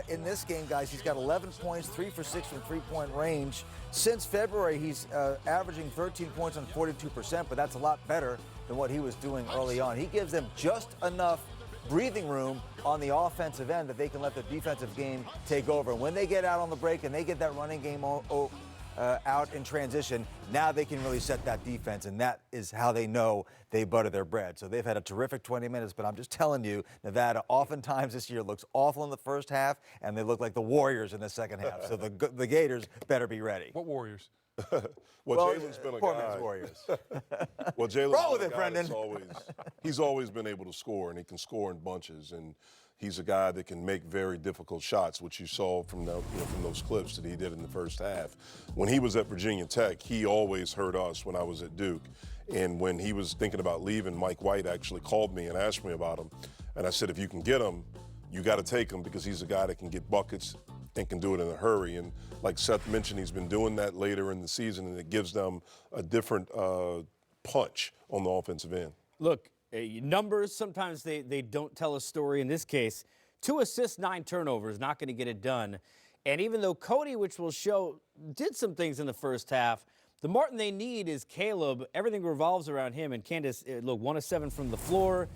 in this game, guys. He's got 11 points, 3 for 6 from three-point range. Since February, he's averaging 13 points on 42%, but that's a lot better than what he was doing early on. He gives them just enough breathing room on the offensive end that they can let the defensive game take over. And when they get out on the break and they get that running game out in transition, now they can really set that defense, and that is how they know they butter their bread. So they've had a terrific 20 minutes, but I'm just telling you, Nevada oftentimes this year looks awful in the first half, and they look like the Warriors in the second half. So the Gators better be ready. What Warriors? Well, Jalen's been a poor guy. man's Warriors. Well, Jalen's Roll with been it, a guy Brendan. he's always been able to score, and he can score in bunches. And he's a guy that can make very difficult shots, which you saw from from those clips that he did in the first half. When he was at Virginia Tech, he always hurt us when I was at Duke. And when he was thinking about leaving, Mike White actually called me and asked me about him. And I said, if you can get him, you got to take him, because he's a guy that can get buckets and can do it in a hurry. And like Seth mentioned, he's been doing that later in the season, and it gives them a different punch on the offensive end. Look, numbers, sometimes they don't tell a story. In this case, 2 assists, 9 turnovers, not going to get it done. And even though Cody, which will show, did some things in the first half, the Martin they need is Caleb. Everything revolves around him. And Candace, look, 1 of 7 from the floor,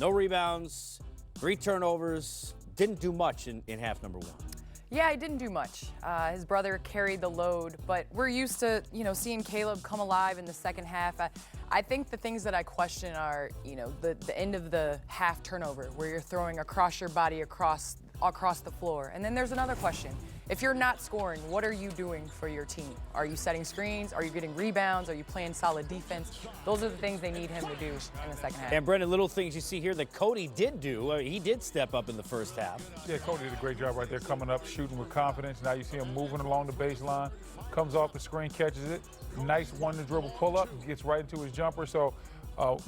no rebounds, 3 turnovers, didn't do much in half number 1. Yeah, he didn't do much. His brother carried the load, but we're used to, seeing Caleb come alive in the second half. I think the things that I question are, the end of the half turnover, where you're throwing across your body, across the floor. And then there's another question. If you're not scoring, what are you doing for your team? Are you setting screens? Are you getting rebounds? Are you playing solid defense? Those are the things they need him to do in the second half. And Brendan, little things you see here that Cody did do. He did step up in the first half. Yeah, Cody did a great job right there, coming up, shooting with confidence. Now you see him moving along the baseline, comes off the screen, catches it. Nice one-to-dribble pull-up, gets right into his jumper. So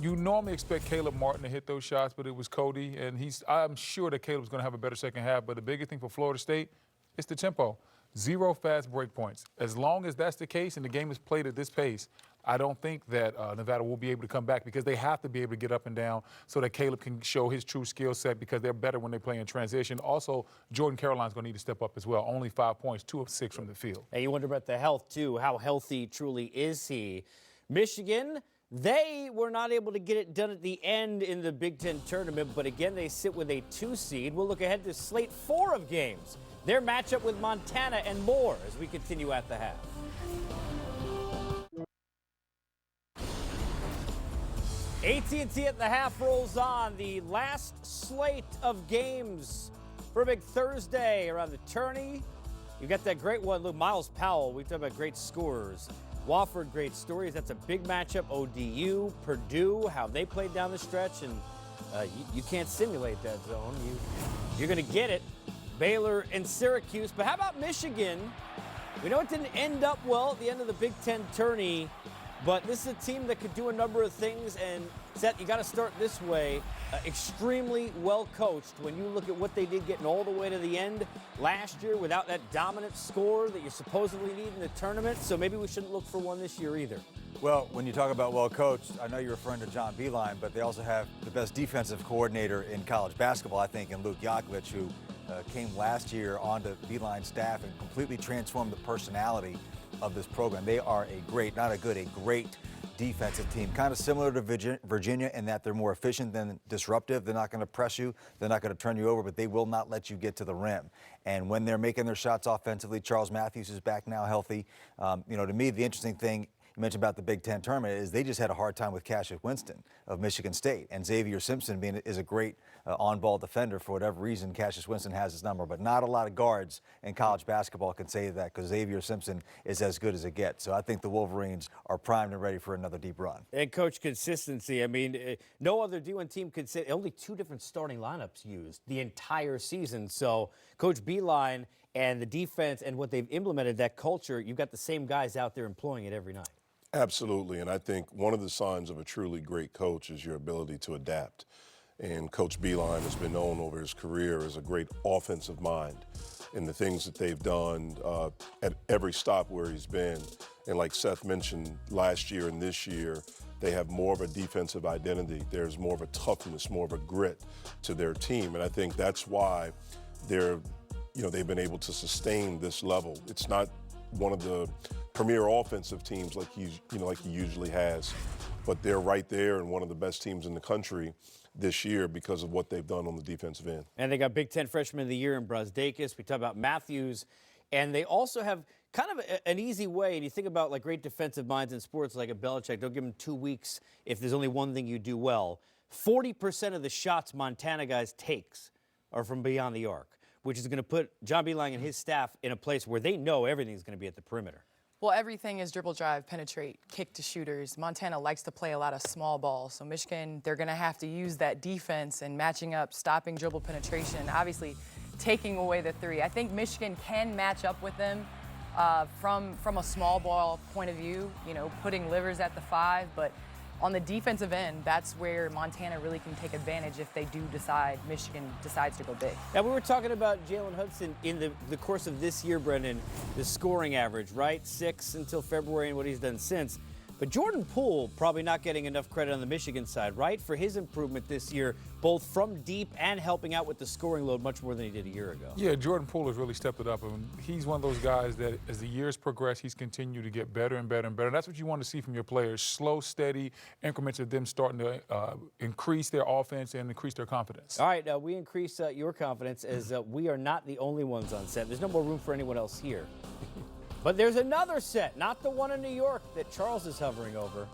you normally expect Caleb Martin to hit those shots, but it was Cody, and I'm sure that Caleb's going to have a better second half. But the biggest thing for Florida State, it's the tempo. 0 fast break points. As long as that's the case and the game is played at this pace, I don't think that Nevada will be able to come back, because they have to be able to get up and down so that Caleb can show his true skill set, because they're better when they play in transition. Also, Jordan Caroline's going to need to step up as well. Only 5 points, 2 of 6 from the field. And you wonder about the health, too. How healthy truly is he? Michigan, they were not able to get it done at the end in the Big Ten tournament, but again, they sit with a 2 seed. We'll look ahead to slate 4 of games. Their matchup with Montana and more as we continue at the half. AT&T at the half rolls on. The last slate of games for a big Thursday around the tourney. You got that great one, look, Miles Powell. We talk about great scorers. Wofford, great stories. That's a big matchup. ODU, Purdue, how they played down the stretch, and you can't simulate that zone. You're going to get it. Baylor and Syracuse. But how about Michigan? We know it didn't end up well at the end of the Big Ten tourney, But this is a team that could do a number of things, and Seth, you got to start this way. Extremely well coached when you look at what they did getting all the way to the end last year without that dominant score that you supposedly need in the tournament. So maybe we shouldn't look for one this year either. Well, when you talk about well coached, I know you're referring to John Beilein, but they also have the best defensive coordinator in college basketball, I think, in Luke Yakovich, who came last year onto Beilein's staff and completely transformed the personality of this program. They are a great, not a good, a great defensive team, kind of similar to Virginia in that they're more efficient than disruptive. They're not going to press you. They're not going to turn you over, but they will not let you get to the rim. And when they're making their shots offensively, Charles Matthews is back now healthy. To me, the interesting thing you mentioned about the Big Ten tournament is they just had a hard time with Cassius Winston of Michigan State. And Xavier Simpson is a great on-ball defender. For whatever reason, Cassius Winston has his number. But not a lot of guards in college basketball can say that because Xavier Simpson is as good as it gets. So I think the Wolverines are primed and ready for another deep run. And, Coach, consistency. I mean, no other D1 team could say only 2 different starting lineups used the entire season. So Coach Beilein and the defense and what they've implemented, that culture, you've got the same guys out there employing it every night. Absolutely, and I think one of the signs of a truly great coach is your ability to adapt. And Coach Beilein has been known over his career as a great offensive mind in the things that they've done at every stop where he's been. And like Seth mentioned, last year and this year, they have more of a defensive identity. There's more of a toughness, more of a grit to their team, and I think that's why they've been able to sustain this level. It's not one of the premier offensive teams like he usually has, but they're right there and one of the best teams in the country this year because of what they've done on the defensive end. And they got Big Ten Freshman of the Year in Brazdakis. We talk about Matthews, and they also have kind of an easy way. And you think about like great defensive minds in sports like a Belichick. Don't give them 2 weeks if there's only one thing you do well. 40% of the shots Montana guys takes are from beyond the arc, which is going to put John Beilein and his staff in a place where they know everything's going to be at the perimeter. Well, everything is dribble, drive, penetrate, kick to shooters. Montana likes to play a lot of small ball. So Michigan, they're going to have to use that defense and matching up, stopping dribble penetration, obviously taking away the 3. I think Michigan can match up with them from a small ball point of view, putting Livers at the 5. But on the defensive end, that's where Montana really can take advantage if they do Michigan decides to go big. Now, we were talking about Jalen Hudson in the course of this year, Brendan, the scoring average, right? 6 until February and what he's done since. But Jordan Poole probably not getting enough credit on the Michigan side, right? For his improvement this year, both from deep and helping out with the scoring load much more than he did a year ago. Yeah, Jordan Poole has really stepped it up. I mean, he's one of those guys that as the years progress, he's continued to get better and better and better. That's what you want to see from your players, slow, steady increments of them starting to increase their offense and increase their confidence. All right, we increase your confidence as we are not the only ones on set. There's no more room for anyone else here. But there's another set, not the one in New York that Charles is hovering over.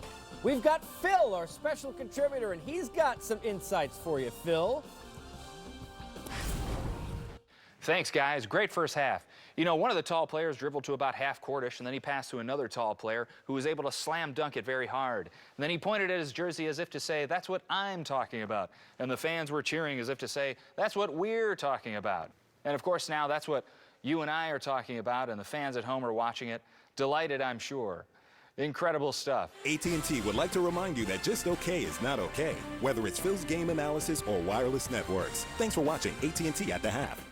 We've got Phil, our special contributor, and he's got some insights for you, Phil. Thanks, guys. Great first half. One of the tall players dribbled to about half courtish, and then he passed to another tall player who was able to slam dunk it very hard. And then he pointed at his jersey as if to say, that's what I'm talking about. And the fans were cheering as if to say, that's what we're talking about. And of course now that's what you and I are talking about, and the fans at home are watching it. Delighted, I'm sure. Incredible stuff. AT&T would like to remind you that just okay is not okay, whether it's Phil's game analysis or wireless networks. Thanks for watching AT&T at the half.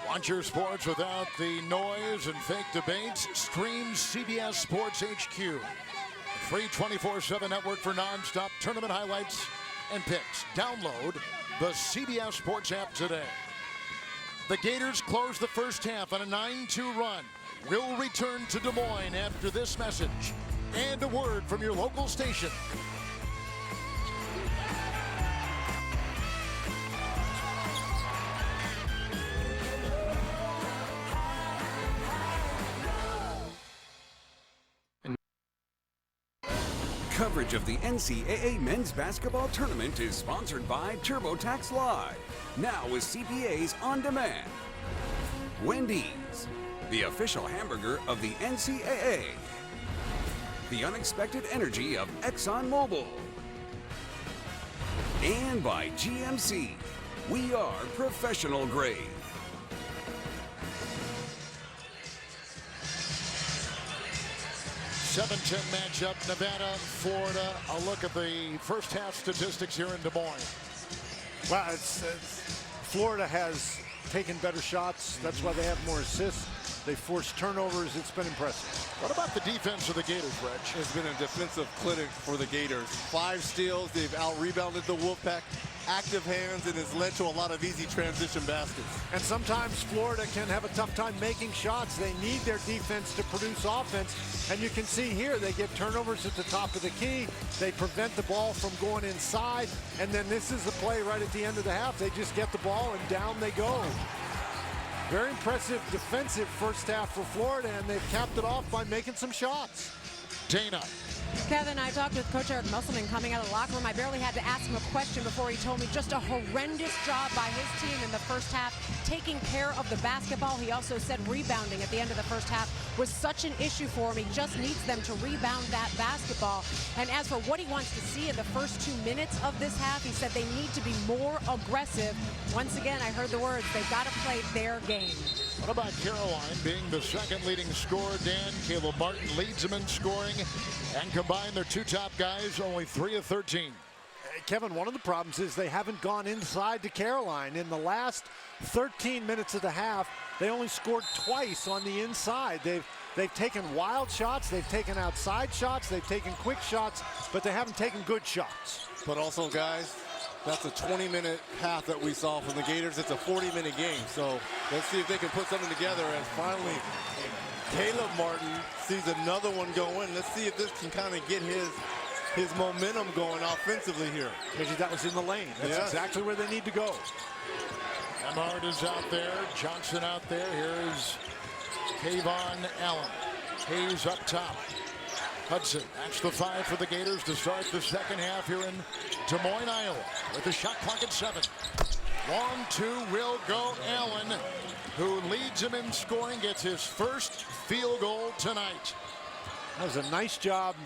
Want your sports without the noise and fake debates? Stream CBS Sports HQ. Free 24/7 network for non-stop tournament highlights and picks. Download the CBS Sports app today. The Gators close the first half on a 9-2 run. We'll return to Des Moines after this message and a word from your local station. Coverage of the NCAA men's basketball tournament is sponsored by TurboTax Live. Now with CPAs on demand. Wendy's, the official hamburger of the NCAA. The unexpected energy of ExxonMobil. And by GMC, we are professional grade. 7-10 matchup, Nevada, Florida. A look at the first half statistics here in Des Moines. Well, Florida has taken better shots. That's why they have more assists. They forced turnovers. It's been impressive. What about the defense of the Gators, Reg? It's been a defensive clinic for the Gators. 5 steals. They've out-rebounded the Wolfpack. Active hands, and it's led to a lot of easy transition baskets. And sometimes Florida can have a tough time making shots. They need their defense to produce offense. And you can see here, they get turnovers at the top of the key. They prevent the ball from going inside. And then this is the play right at the end of the half. They just get the ball and down they go. Very impressive defensive first half for Florida, and they've capped it off by making some shots. Dana. Kevin, I talked with Coach Eric Musselman coming out of the locker room. I barely had to ask him a question before he told me just a horrendous job by his team in the first half, taking care of the basketball. He also said rebounding at the end of the first half was such an issue for him. He just needs them to rebound that basketball. And as for what he wants to see in the first 2 minutes of this half, he said they need to be more aggressive. Once again, I heard the words, they've got to play their game. What about Caroline being the second leading scorer? Dan, Caleb Martin leads them in scoring. And combined, their 2 top guys, only 3 of 13. Kevin, one of the problems is they haven't gone inside to Caroline. In the last 13 minutes of the half, they only scored twice on the inside. They've taken wild shots, they've taken outside shots, they've taken quick shots, but they haven't taken good shots. But also, guys, that's a 20-minute half that we saw from the Gators. It's a 40-minute game. So let's see if they can put something together as finally Caleb Martin sees another one go in. Let's see if this can kind of get his momentum going offensively here. Because that was in the lane. That's exactly where they need to go. Emard is out there. Johnson out there. Here's Kayvon Allen. Hayes up top. Hudson, that's the 5 for the Gators to start the second half here in Des Moines, Iowa, with the shot clock at 7. Long 2 will go. Allen, who leads him in scoring, gets his first field goal tonight. That was a nice job.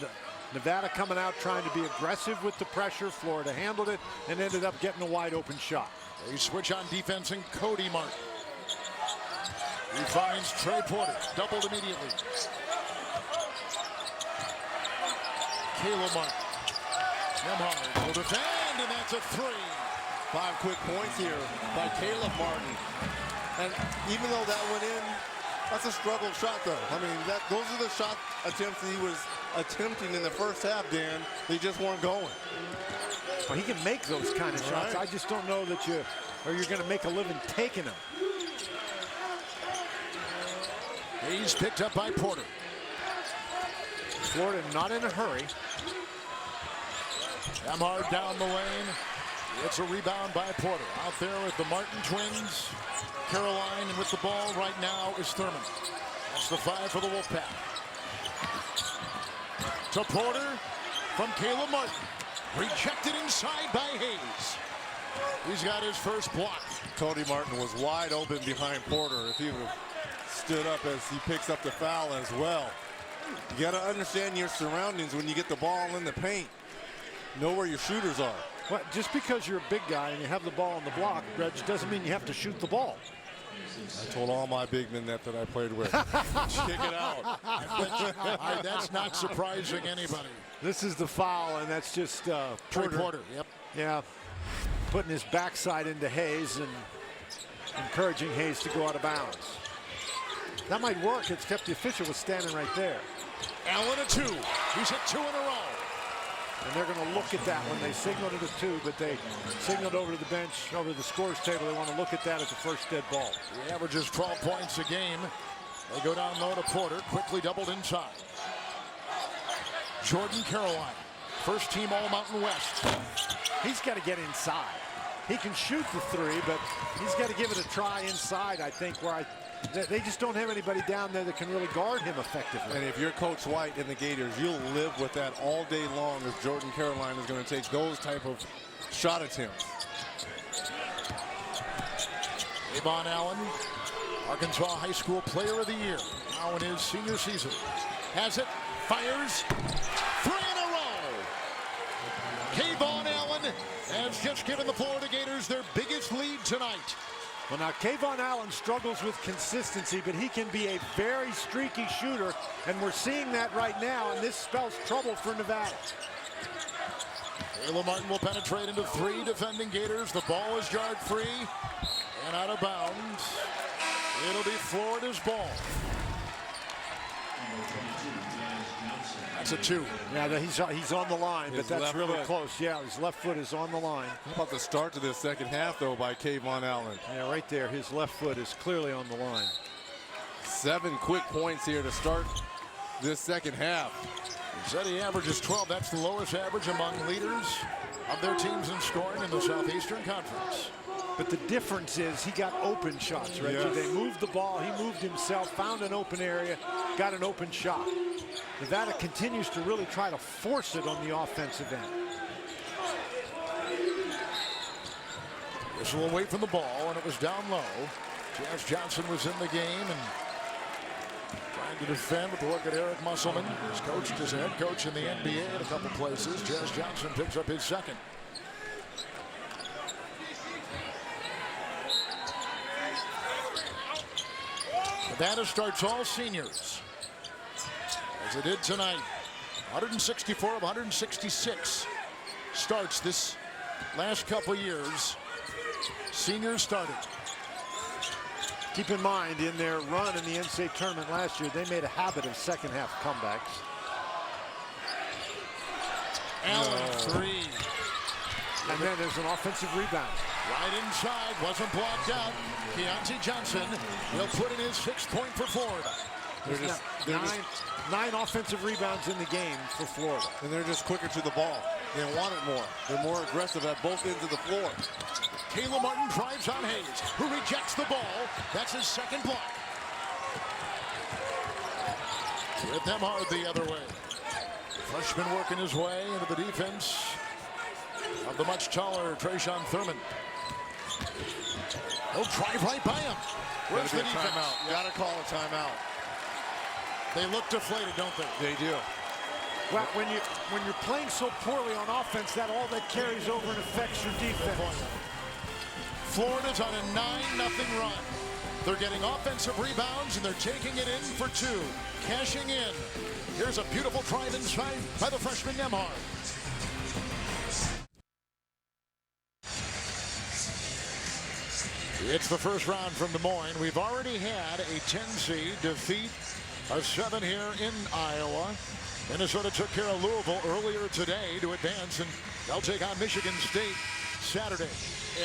Nevada coming out trying to be aggressive with the pressure. Florida handled it and ended up getting a wide open shot. They switch on defense and Cody Martin. He finds Trey Porter, doubled immediately. Caleb Martin. Emard will defend, and that's a 3. 5 quick points here by Caleb Martin. And even though that went in, that's a struggle shot, though. I mean, those are the shot attempts that he was attempting in the first half, Dan. They just weren't going. Well, he can make those kind of shots. I just don't know that you're going to make a living taking them. He's picked up by Porter. Florida not in a hurry. Emard down the lane. It's a rebound by Porter. Out there with the Martin twins. Caroline with the ball right now is Thurman. That's the 5 for the Wolfpack. To Porter from Caleb Martin. Rejected inside by Hayes. He's got his first block. Cody Martin was wide open behind Porter. If he would have stood up as he picks up the foul as well. You got to understand your surroundings when you get the ball in the paint. Know where your shooters are. Well, just because you're a big guy and you have the ball on the block, Reg, doesn't mean you have to shoot the ball. I told all my big men that I played with. Kick it out. That's not surprising anybody. This is the foul, and that's just Porter. Yep. Yeah, putting his backside into Hayes and encouraging Hayes to go out of bounds. That might work, except the official was standing right there. Allen a 2. He's hit 2 in a row. And they're going to look at that when they signaled it a 2, but they signaled over to the bench, over to the scores table. They want to look at that as the first dead ball. He averages 12 points a game. They go down low to Porter, quickly doubled inside. Jordan Caroline, first team All-Mountain West. He's got to get inside. He can shoot the 3, but he's got to give it a try inside, I think, where they just don't have anybody down there that can really guard him effectively. And if you're Coach White in the Gators, you'll live with that all day long as Jordan Caroline is going to take those type of shot attempts. Kayvon Allen, Arkansas High School Player of the Year, now in his senior season. Has it, fires, 3 in a row. Kayvon Allen has just given the Florida Gators their biggest lead tonight. Well, now Kayvon Allen struggles with consistency, but he can be a very streaky shooter, and we're seeing that right now, and this spells trouble for Nevada. Caleb Martin will penetrate into 3 defending Gators. The ball is yard free and out of bounds. It'll be Florida's ball. That's a 2. Yeah, he's on the line, His but that's really foot. close. Yeah, his left foot is on the line. How about the start to this second half, though, by Kayvon Allen? Yeah, right there. His left foot is clearly on the line. 7 quick points here to start this second half. He said he averages 12. That's the lowest average among leaders of their teams in scoring in the Southeastern Conference. But the difference is he got open shots, right? Yes. They moved the ball, he moved himself, found an open area, got an open shot. Nevada continues to really try to force it on the offensive end. Whistle away from the ball, and it was down low. Jazz Johnson was in the game and trying to defend, but look at Eric Musselman. He's coached as a head coach in the NBA at a couple places. Jazz Johnson picks up his second. Nevada starts all seniors, as it did tonight. 164 of 166 starts this last couple years. Seniors started. Keep in mind, in their run in the NCAA tournament last year, they made a habit of second half comebacks. Allen 3. And then there's an offensive rebound. Right inside, wasn't blocked out. Keontae Johnson will put in his 6th point for Florida. There's nine offensive rebounds in the game for Florida. And they're just quicker to the ball. They want it more. They're more aggressive at both ends of the floor. Caleb Martin drives on Hayes, who rejects the ball. That's his second block. Hit them hard the other way. Freshman working his way into the defense of the much taller Trayshawn Thurman. He'll drive right by him. Where's the defense? Timeout. Gotta call a timeout. They look deflated, don't they? They do. Well, when you're playing so poorly on offense, that all that carries over and affects your defense. Florida's on a 9-0 run. They're getting offensive rebounds, and they're taking it in for 2. Cashing in. Here's a beautiful drive inside by the freshman Nemhard. It's the first round from Des Moines. We've already had a 10-seed defeat a 7 here in Iowa. Minnesota took care of Louisville earlier today to advance, and they'll take on Michigan State Saturday.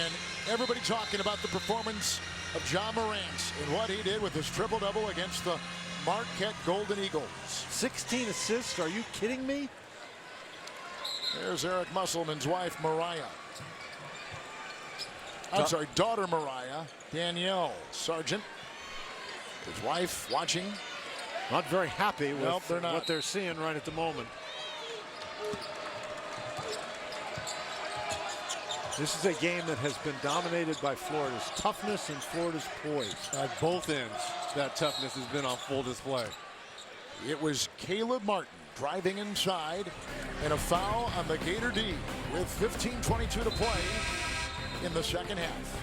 And everybody talking about the performance of Ja Morant and what he did with his triple-double against the Marquette Golden Eagles. 16 assists, are you kidding me? There's Eric Musselman's wife, Mariah. I'm sorry, daughter Mariah, Danielle Sargent. His wife watching. Not very happy with what they're seeing right at the moment. This is a game that has been dominated by Florida's toughness and Florida's poise. At both ends, that toughness has been on full display. It was Caleb Martin driving inside, and a foul on the Gator D with 15:22 to play in the second half.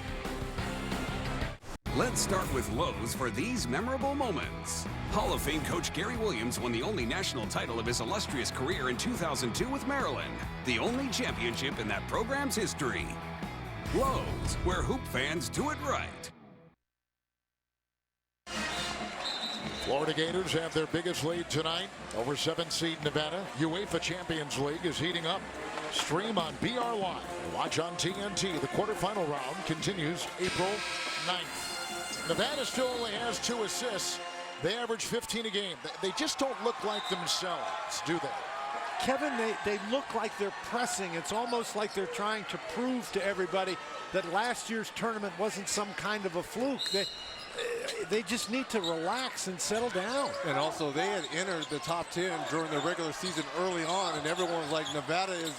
Let's start with Lowe's for these memorable moments. Hall of Fame coach Gary Williams won the only national title of his illustrious career in 2002 with Maryland, the only championship in that program's history. Lowe's, where hoop fans do it right. Florida Gators have their biggest lead tonight over 7-seed Nevada. UEFA Champions League is heating up. Stream on BR Live. Watch on TNT. The quarterfinal round continues April 9th. Nevada still only has 2 assists. They average 15 a game. They just don't look like themselves, do they? Kevin, they look like they're pressing. It's almost like they're trying to prove to everybody that last year's tournament wasn't some kind of a fluke. They just need to relax and settle down. And also, they had entered the top 10 during the regular season early on, and everyone was like, Nevada is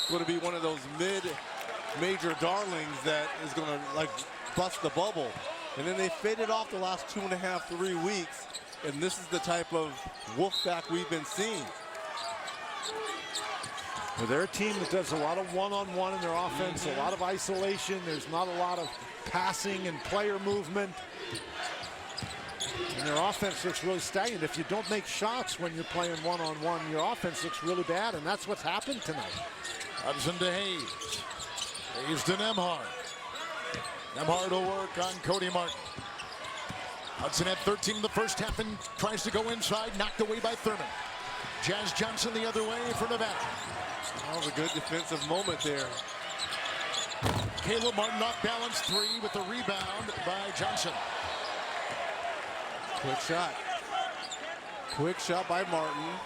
going to be one of those mid-major darlings that is going to like bust the bubble. And then they faded off the last 2.5, 3 weeks, and this is the type of Wolfpack we've been seeing. Well, they're a team that does a lot of one-on-one in their offense, a lot of isolation. There's not a lot of passing and player movement. And their offense looks really stagnant. If you don't make shots when you're playing one-on-one, your offense looks really bad, and that's what's happened tonight. Hudson to Hayes. Hayes to Nembhard. Nembhard will work on Cody Martin. Hudson had 13 in the first half and tries to go inside, knocked away by Thurman. Jazz Johnson the other way for Nevada. That was a good defensive moment there. Caleb Martin off balance, 3 with the rebound by Johnson. Quick shot. Quick shot by Martin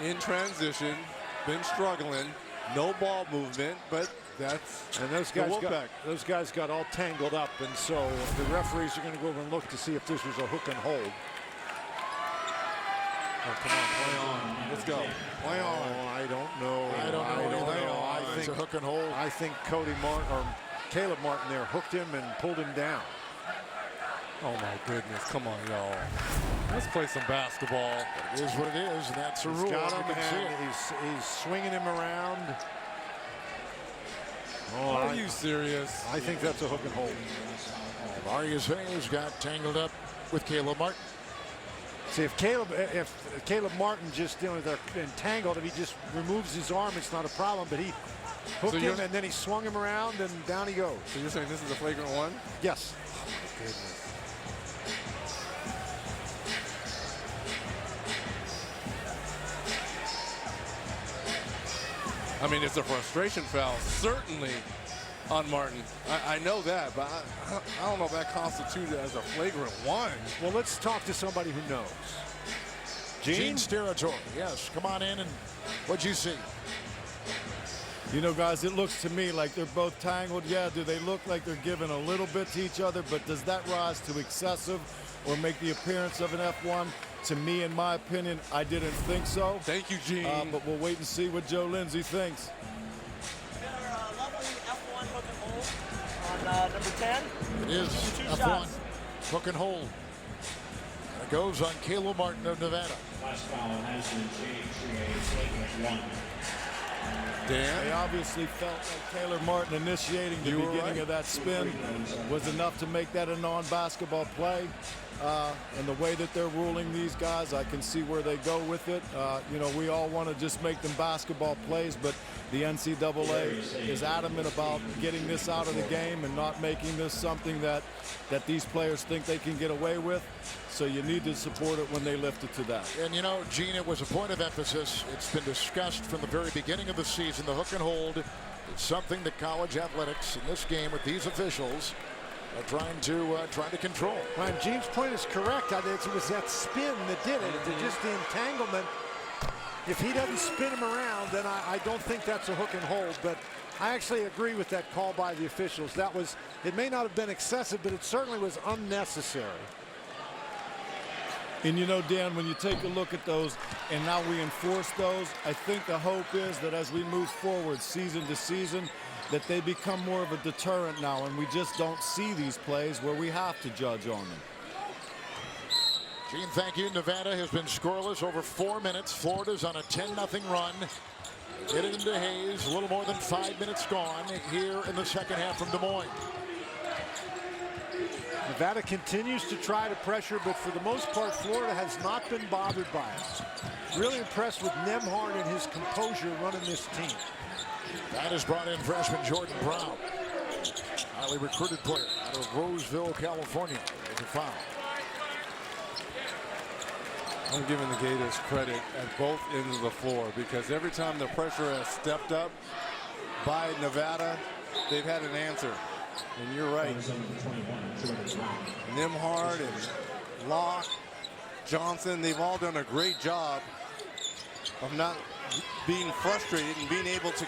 in transition. Been struggling. No ball movement, but that's and those guys got all tangled up, and so the referees are going to go over and look to see if this was a hook and hold. Oh, come on, play on. Let's go. Play on. Oh, I don't know. I don't know. I think it's a hook and hold. I think Caleb Martin there hooked him and pulled him down. Oh my goodness, come on, y'all. Let's play some basketball. It is what it is, and that's a rule. Got him, You can see it. and he's swinging him around. Oh, Are you serious? I think that's a hook and hold. Marius Hayes got tangled up with Caleb Martin. See, if Caleb Martin just, they're entangled, if he just removes his arm, it's not a problem, but he hooked him and then he swung him around and down he goes. So you're saying this is a flagrant one? Yes. Oh, goodness. I mean, it's a frustration foul, certainly, on Martin. I know that, but I don't know if that constitutes as a flagrant one. Well, let's talk to somebody who knows. Gene's territory. Yes, come on in, and what'd you see? You know, guys, it looks to me like they're both tangled. Yeah, do they look like they're giving a little bit to each other, but does that rise to excessive or make the appearance of an F1? To me, in my opinion, I didn't think so. Thank you, Gene. But we'll wait and see what Joe Lindsay thinks. Lovely F1 hook and hold on number 10. It is F1 shots. hook and hold. And it goes on Caleb Martin of Nevada. Last foul has been James 1. They obviously felt like Caleb Martin initiating the beginning of that spin was enough to make that a non-basketball play. And the way that they're ruling these guys, I can see where they go with it. You know, we all want to just make them basketball plays, but the NCAA is adamant about getting this out of the game and not making this something that these players think they can get away with. So you need to support it when they lift it to that. And you know, Gene, it was a point of emphasis. It's been discussed from the very beginning of the season. The hook and hold, it's something that college athletics in this game with these officials are trying to control. Well, and Gene's point is correct. It was that spin that did it. Just the entanglement. If he doesn't spin him around, then I don't think that's a hook and hold. But I actually agree with that call by the officials. It may not have been excessive, but it certainly was unnecessary. And you know, Dan, when you take a look at those and now we enforce those, I think the hope is that as we move forward season to season, that they become more of a deterrent now, and we just don't see these plays where we have to judge on them. Gene, thank you. Nevada has been scoreless over 4 minutes. Florida's on a 10-0 run. Get it into Hayes. A little more than 5 minutes gone here in the second half from Des Moines. Nevada continues to try to pressure, but for the most part, Florida has not been bothered by it. Really impressed with Nembhard and his composure running this team. That has brought in freshman Jordan Brown. Highly recruited player out of Roseville, California. There's a foul. I'm giving the Gators credit at both ends of the floor because every time the pressure has stepped up by Nevada, they've had an answer. And you're right. Nembhard and Locke, Johnson, they've all done a great job of not being frustrated and being able to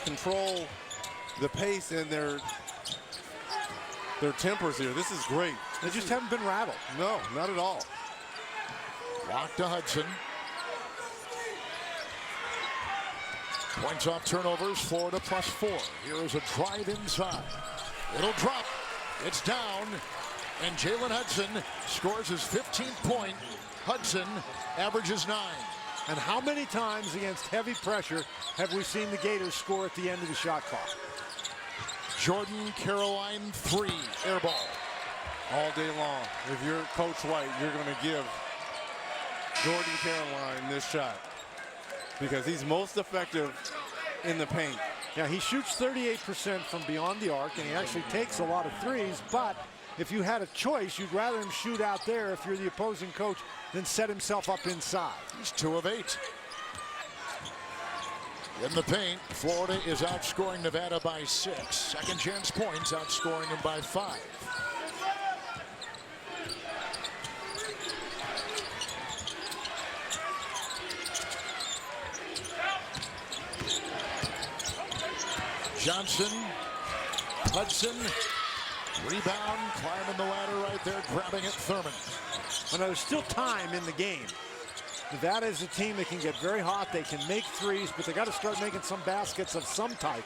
control the pace and their tempers here. This is great. They just haven't been rattled. No, not at all. Lock to Hudson. Points off turnovers, Florida +4. Here is a drive inside. It'll drop. It's down. And Jalen Hudson scores his 15th point. Hudson averages 9. And how many times against heavy pressure have we seen the Gators score at the end of the shot clock? Jordan Caroline 3, air ball. All day long. If you're Coach White, you're going to give Jordan Caroline this shot because he's most effective in the paint. Yeah, he shoots 38% from beyond the arc, and he actually takes a lot of threes, but if you had a choice, you'd rather him shoot out there if you're the opposing coach than set himself up inside. He's 2 of 8. In the paint, Florida is outscoring Nevada by 6. Second chance points, outscoring them by 5. Johnson, Hudson, rebound, climbing the ladder right there, grabbing it, Thurman. Well, there's still time in the game. Nevada is a team that can get very hot. They can make threes, but they got to start making some baskets of some type.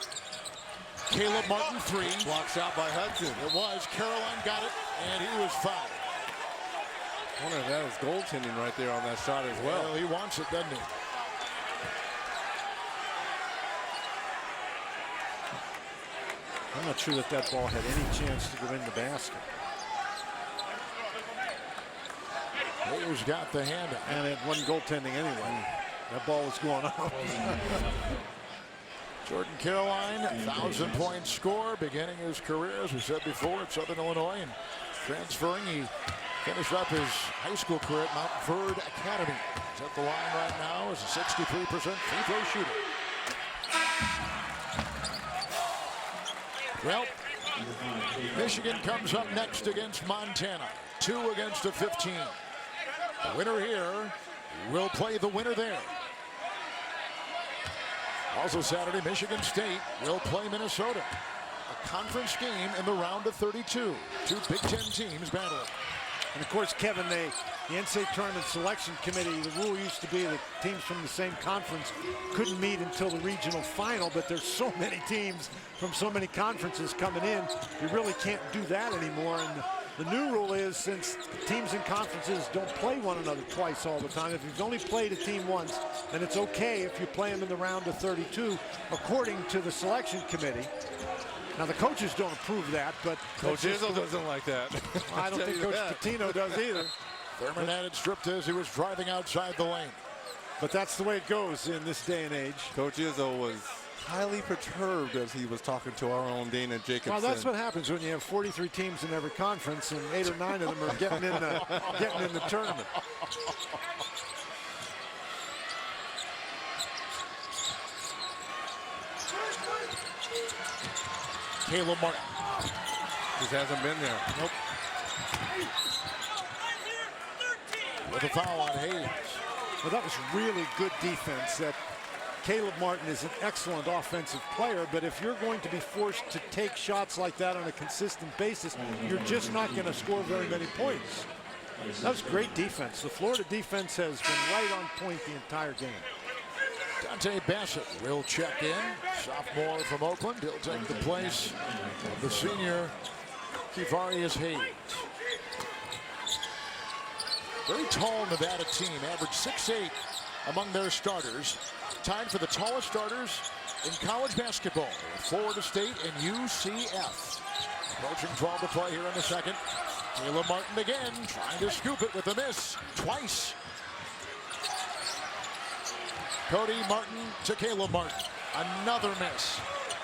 Caleb Martin 3. Block shot by Hudson. It was. Caroline got it, and he was fouled. I wonder if that is goaltending right there on that shot as well. Well, he wants it, doesn't he? I'm not sure that that ball had any chance to go in the basket. Hayes got the hand up. And it wasn't goaltending anyway. That ball was going out. Jordan Caroline, 1,000-point score, beginning his career, as we said before, at Southern Illinois, and transferring. He finished up his high school career at Mount Verde Academy. He's at the line right now as a 63% free throw shooter. Well, Michigan comes up next against Montana. 2 against a 15. The winner here will play the winner there. Also Saturday, Michigan State will play Minnesota. A conference game in the round of 32. 2 Big Ten teams battling. And of course, Kevin, the NCAA Tournament Selection Committee, the rule used to be that teams from the same conference couldn't meet until the regional final, but there's so many teams from so many conferences coming in, you really can't do that anymore. And the new rule is, since teams and conferences don't play one another twice all the time, if you've only played a team once, then it's okay if you play them in the round of 32, according to the selection committee. Now, the coaches don't approve that, but Coach Izzo doesn't like that. I don't think Coach Pitino does either. Thurman had it stripped as he was driving outside the lane. But that's the way it goes in this day and age. Coach Izzo was highly perturbed as he was talking to our own Dana Jacobson. Well, that's what happens when you have 43 teams in every conference, and 8 or 9 of them are getting in the tournament. Caleb Martin. Just hasn't been there. Nope. With a foul on Hayes. Well, that was really good defense. That Caleb Martin is an excellent offensive player, but if you're going to be forced to take shots like that on a consistent basis, you're just not going to score very many points. That was great defense. The Florida defense has been right on point the entire game. Dante Bassett will check in. Sophomore from Oakland. He'll take the place of the senior Kevarius Hayes. Very tall Nevada team, average 6'8" among their starters. Tied for the tallest starters in college basketball. Florida State and UCF. Approaching 12 to play here in the second. Caleb Martin again, trying to scoop it with a miss twice. Cody Martin to Caleb Martin. Another miss.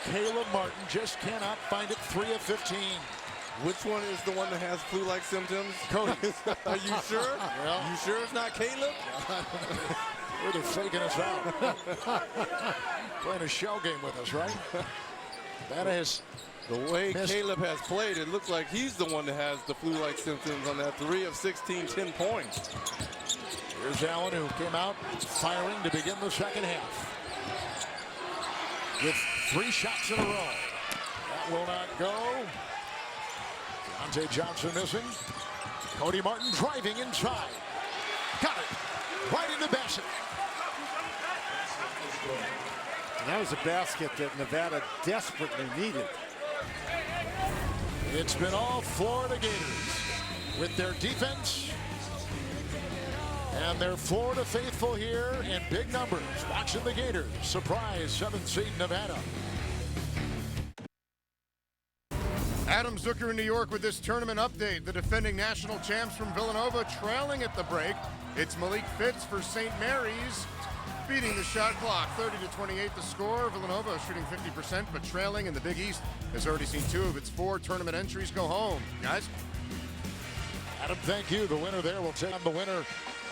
Caleb Martin just cannot find it. 3 of 15. Which one is the one that has flu-like symptoms? Cody. Are you sure? Well, you sure it's not Caleb? They're faking us out. Playing a shell game with us, right? That is the way Caleb has played. It looks like he's the one that has the flu-like symptoms on that 3 of 16, 10 points. Here's Allen, who came out firing to begin the second half. With 3 shots in a row. That will not go. Deontay Johnson missing. Cody Martin driving inside. Got it. Right into Bassett. And that was a basket that Nevada desperately needed. It's been all Florida Gators with their defense And they're Florida faithful here in big numbers, watching the Gators surprise 7th seed Nevada. Adam Zucker in New York with this tournament update. The defending national champs from Villanova trailing at the break. It's Malik Fitz for St. Mary's, beating the shot clock. 30-28 the score. Villanova shooting 50%, but trailing in the Big East has already seen 2 of its 4 tournament entries go home. Guys? Adam, thank you. The winner there will take on the winner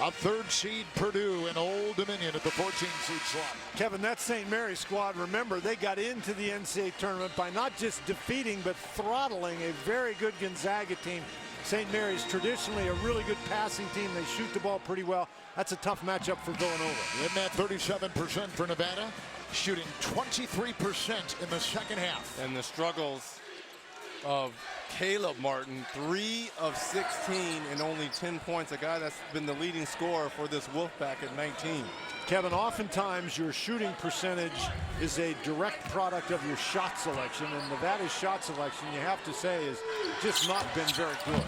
of 3rd seed Purdue in Old Dominion at the 14th seed slot. Kevin, that St. Mary's squad, remember, they got into the NCAA tournament by not just defeating, but throttling a very good Gonzaga team. St. Mary's traditionally a really good passing team. They shoot the ball pretty well. That's a tough matchup for Villanova. In that 37% for Nevada, shooting 23% in the second half. And the struggles of Caleb Martin, 3 of 16 and only 10 points. A guy that's been the leading scorer for this Wolfpack at 19. Kevin, oftentimes your shooting percentage is a direct product of your shot selection, and Nevada's shot selection, you have to say, has just not been very good.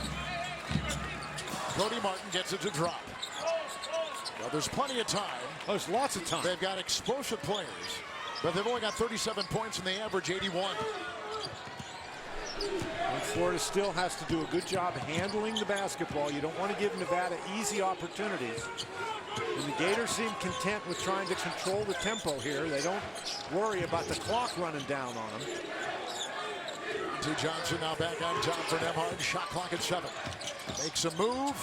Cody Martin gets it to drop. Well, there's plenty of time. There's lots of time. They've got explosive players, but they've only got 37 points and they average 81. And Florida still has to do a good job handling the basketball. You don't want to give Nevada easy opportunities. And the Gators seem content with trying to control the tempo here. They don't worry about the clock running down on them. T. Johnson now back on top for Nemhard. Shot clock at 7. Makes a move.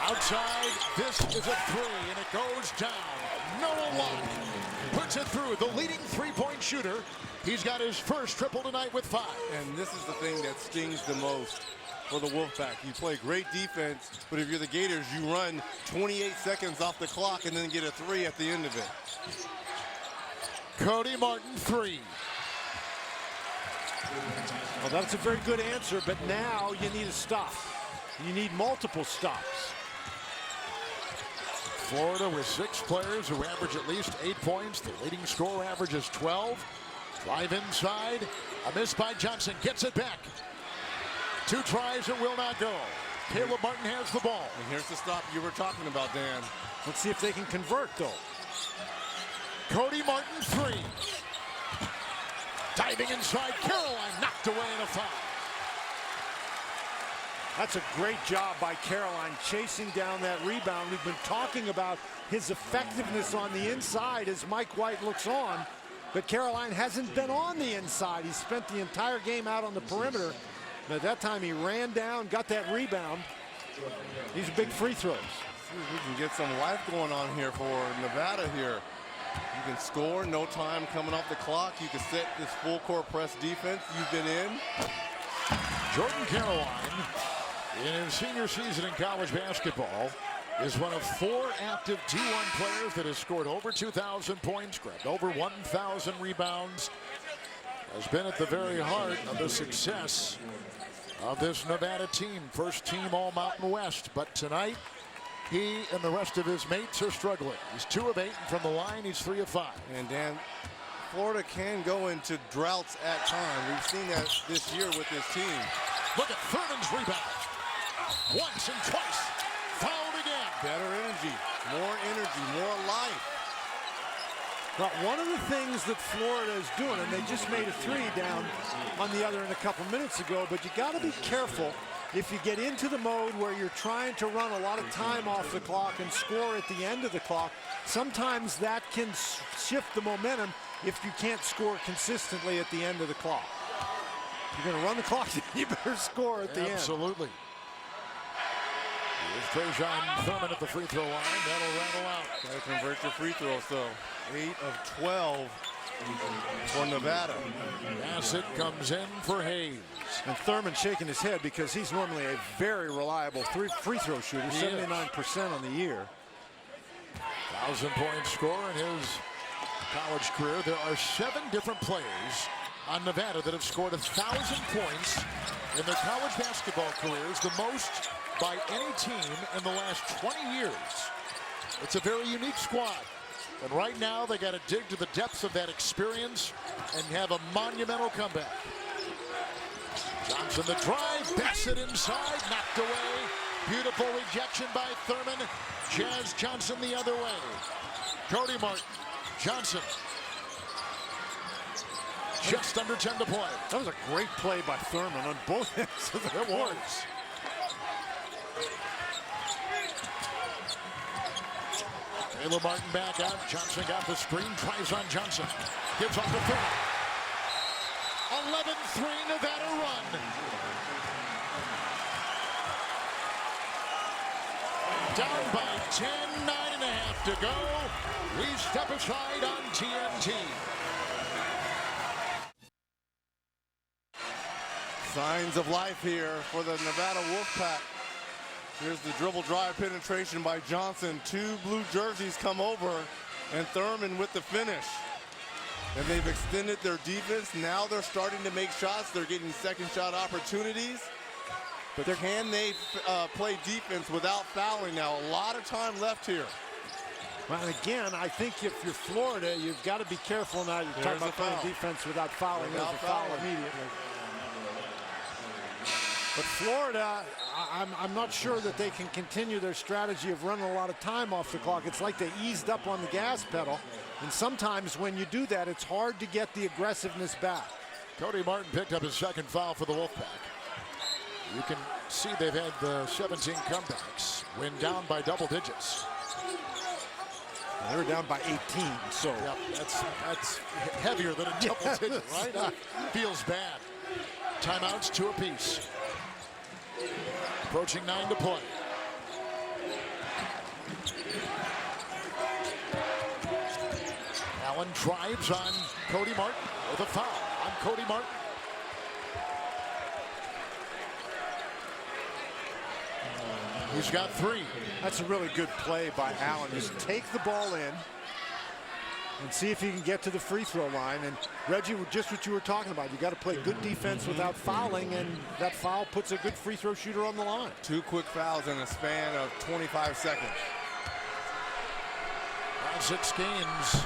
Outside. This is a 3, and it goes down. Noah Locke puts it through. The leading three-point shooter. He's got his first triple tonight with 5. And this is the thing that stings the most for the Wolfpack. You play great defense, but if you're the Gators, you run 28 seconds off the clock and then get a 3 at the end of it. Cody Martin, 3. Well, that's a very good answer, but now you need a stop. You need multiple stops. Florida with 6 players who average at least 8 points. The leading scorer averages 12. Drive inside. A miss by Johnson. Gets it back. 2 tries. It will not go. Caleb Martin has the ball. And here's the stop you were talking about, Dan. Let's see if they can convert, though. Cody Martin, 3. Diving inside. Caroline knocked away in a foul. That's a great job by Caroline chasing down that rebound. We've been talking about his effectiveness on the inside as Mike White looks on, but Caroline hasn't been on the inside. He spent the entire game out on the perimeter. But at that time he ran down, got that rebound. These are big free throws. See if we can get some life going on here for Nevada here. You can score, no time coming off the clock. You can set this full court press defense you've been in. Jordan Caroline, in his senior season in college basketball, is one of 4 active D1 players that has scored over 2,000 points, grabbed over 1,000 rebounds, has been at the very heart of the success of this Nevada team. First team all Mountain West, but tonight he and the rest of his mates are struggling. He's 2 of 8, and from the line he's 3 of 5. And Dan, Florida can go into droughts at times. We've seen that this year with this team. Look at Thurman's rebound. Once and twice. Fouled again. Better energy, more life. But one of the things that Florida is doing, and they just made a 3 down on the other end a couple minutes ago, but you got to be careful if you get into the mode where you're trying to run a lot of time off the clock and score at the end of the clock. Sometimes that can shift the momentum if you can't score consistently at the end of the clock. You're going to run the clock, you better score at the end. Absolutely. Here's Trajan Thurman at the free throw line. That'll rattle out. Got to convert your free throws, though. 8 of 12 for Nevada. Bassett comes in for Hayes. And Thurman shaking his head because he's normally a very reliable free throw shooter, 79% on the year. 1,000-point score in his college career. There are 7 different players on Nevada that have scored 1,000 points in their college basketball careers, the most by any team in the last 20 years. It's a very unique squad. And right now, they got to dig to the depths of that experience and have a monumental comeback. Johnson the drive, Bassett inside, knocked away Beautiful rejection by Thurman. Jazz Johnson the other way. Cody Martin. Johnson. Just under 10 to play. That was a great play by Thurman on both ends of the court. Caleb Martin back out. Johnson got the screen. Tries on Johnson. Gives off the Thurman. 11-3 Nevada run. Down by 10, 9.5 to go. We step aside on TNT. Signs of life here for the Nevada Wolfpack. Here's the dribble drive penetration by Johnson. 2 blue jerseys come over, and Thurman with the finish. And they've extended their defense. Now they're starting to make shots. They're getting second shot opportunities. But can they play defense without fouling now? A lot of time left here. Well, and again, I think if you're Florida, you've got to be careful now. You're talking about playing defense without fouling. There's a foul immediately. But Florida, I'm not sure that they can continue their strategy of running a lot of time off the clock. It's like they eased up on the gas pedal. And sometimes when you do that, it's hard to get the aggressiveness back. Cody Martin picked up his second foul for the Wolfpack. You can see they've had the 17 comebacks when down by double digits. They were down by 18, so. Yep, that's heavier than a double digit, right? Feels bad. Timeouts, 2 apiece. Approaching 9 to play. Allen drives on Cody Martin with a foul on Cody Martin. He's got 3. That's a really good play by Allen. Just take the ball in and see if you can get to the free throw line. And Reggie, just what you were talking about, you got to play good defense without fouling, and that foul puts a good free throw shooter on the line. 2 quick fouls in a span of 25 seconds. Last 6 games,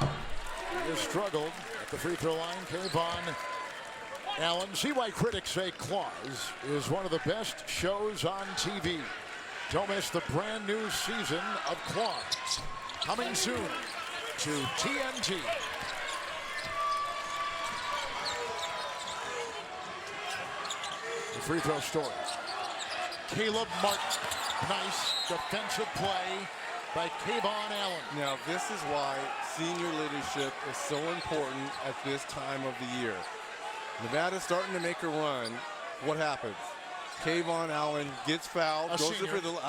he has struggled at the free throw line. Kayvon Allen. See why critics say Claws is one of the best shows on TV. Don't miss the brand new season of Claws. Coming soon to TNT. The free throw story. Caleb Martin. Nice defensive play by Kayvon Allen. Now, this is why senior leadership is so important at this time of the year. Nevada's starting to make a run. What happens? Kayvon Allen gets fouled, a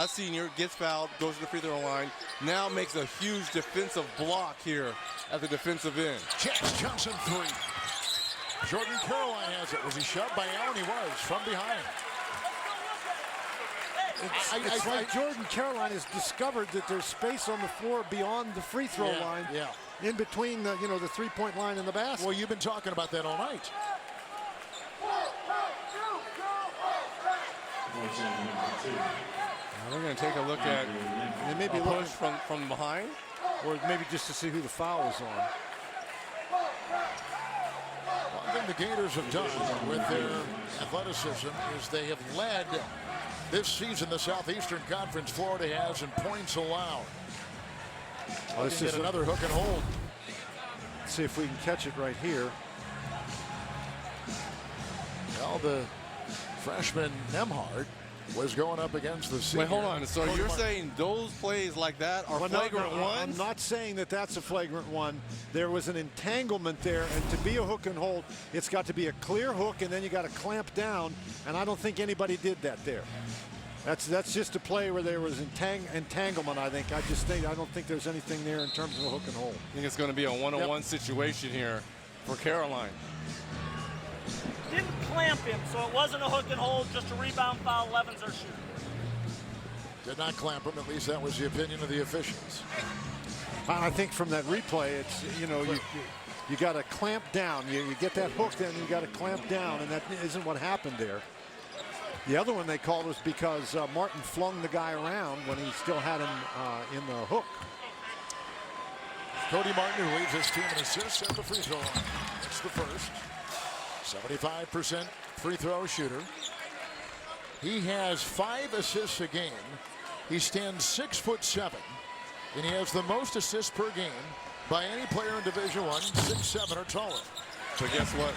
senior gets fouled, goes to the free throw line, now makes a huge defensive block here at the defensive end. Jazz Johnson 3. Jordan Caroline has it. Was he shoved by Allen? He was, from behind. It's like Jordan Caroline has discovered that there's space on the floor beyond the free throw line, in between the the 3-point line and the basket. Well, you've been talking about that all night. They're going to take a look at maybe a push from behind, or maybe just to see who the foul is on. One thing the Gators have done with their athleticism is they have led this season the Southeastern Conference. Florida has in points allowed. Well, this is another hook and hold. Let's see if we can catch it right here. Well, the freshman Nemhard was going up against the senior. Wait, hold on. So you're saying those plays like that are flagrant ones? I'm not saying that that's a flagrant one. There was an entanglement there, and to be a hook and hold, it's got to be a clear hook, and then you got to clamp down, and I don't think anybody did that there. That's just a play where there was entanglement, I think. I don't think there's anything there in terms of a hook and hold. I think it's going to be a one-on-one situation here for Caroline. Didn't clamp him, so it wasn't a hook and hold, just a rebound foul. 11's our shooter. Did not clamp him. At least that was the opinion of the officials. I think from that replay, it's you got to clamp down. You get that hook, then you got to clamp down, and that isn't what happened there. The other one they called was because Martin flung the guy around when he still had him in the hook. Cody Martin, who leads his team in assists at the free throw line. That's the first. 75% free throw shooter. He has 5 assists a game. He stands 6'7", and he has the most assists per game by any player in Division I, 6'7" or taller. But guess what?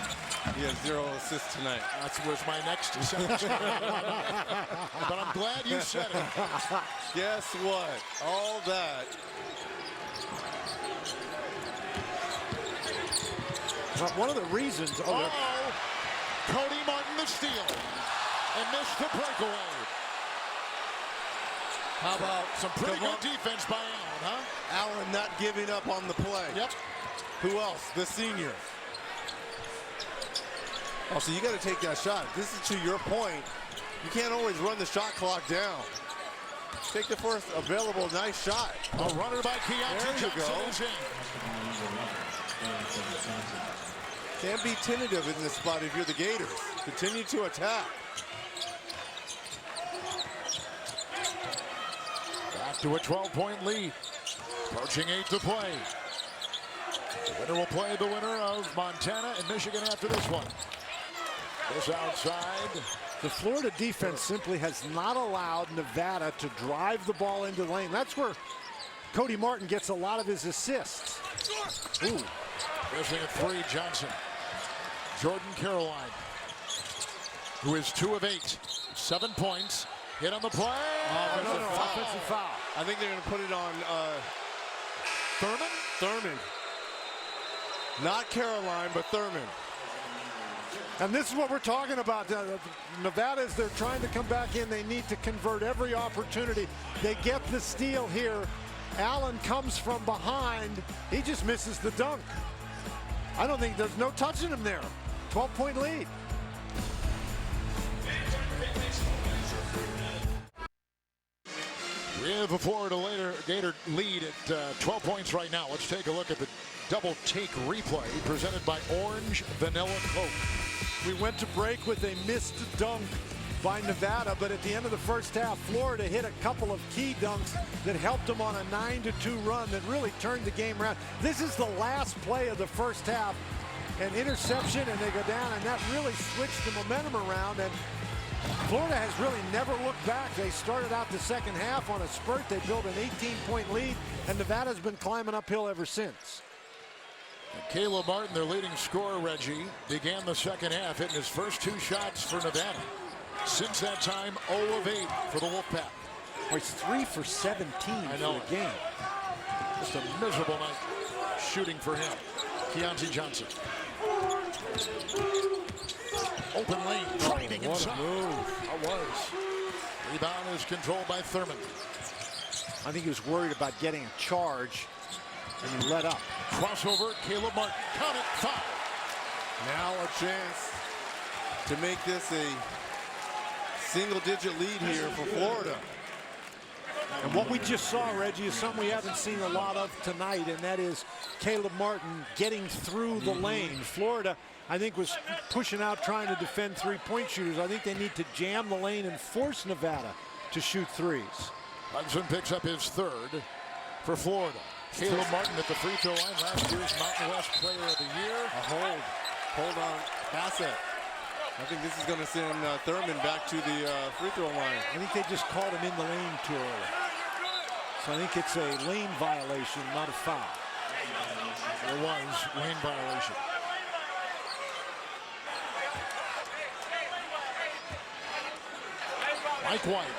He has 0 assists tonight. That was my next sentence. But I'm glad you said it. Guess what? All that. One of the reasons. Cody Martin the steal. And missed the breakaway. How about some pretty good defense by Allen, huh? Allen not giving up on the play. Yep. Who else? The senior. Oh, so you got to take that shot. This is to your point. You can't always run the shot clock down. Take the first available nice shot. A runner by Keontae Johnson is in. Can't be tentative in this spot if you're the Gators. Continue to attack. Back to a 12-point lead. Approaching 8 to play. The winner will play the winner of Montana and Michigan after this one. This outside. The Florida defense simply has not allowed Nevada to drive the ball into the lane. That's where Cody Martin gets a lot of his assists. Ooh. Missing a 3, Johnson. Jordan Caroline, who is 2 of 8. 7 points. Hit on the play. Offensive foul. I think they're going to put it on Thurman? Thurman. Not Caroline, but Thurman. And this is what we're talking about. Nevada, as they're trying to come back in, they need to convert every opportunity. They get the steal here. Allen comes from behind. He just misses the dunk. I don't think there's no touching him there. 12-point lead. We have a Florida Gator lead at 12 points right now. Let's take a look at the double take replay presented by Orange Vanilla Coke. We went to break with a missed dunk by Nevada, but at the end of the first half, Florida hit a couple of key dunks that helped them on a 9-2 run that really turned the game around. This is the last play of the first half. An interception, and they go down, and that really switched the momentum around. And Florida has really never looked back. They started out the second half on a spurt. They built an 18-point lead, and Nevada's been climbing uphill ever since. Caleb Martin, their leading scorer, Reggie, began the second half hitting his first 2 shots for Nevada. Since that time, 0 of 8 for the Wolfpack. Well, he's 3 for 17 for the game. Just a miserable night shooting for him. Keontae Johnson. Open lane, driving inside. That was. Rebound is controlled by Thurman. I think he was worried about getting a charge, and he let up. Crossover, Caleb Martin. Count it, foul. Now a chance to make this a single-digit lead here for Florida. And what we just saw, Reggie, is something we haven't seen a lot of tonight, and that is Caleb Martin getting through the lane. Florida, I think, was pushing out trying to defend three-point shooters. I think they need to jam the lane and force Nevada to shoot threes. Hudson picks up his 3rd for Florida. Caleb Martin at the free throw line, last year's Mountain West Player of the Year. A hold. Hold on. Bassett. I think this is going to send Thurman back to the free throw line. I think they just called him in the lane too early. So I think it's a lane violation, not a foul. There was lane violation. Mike White.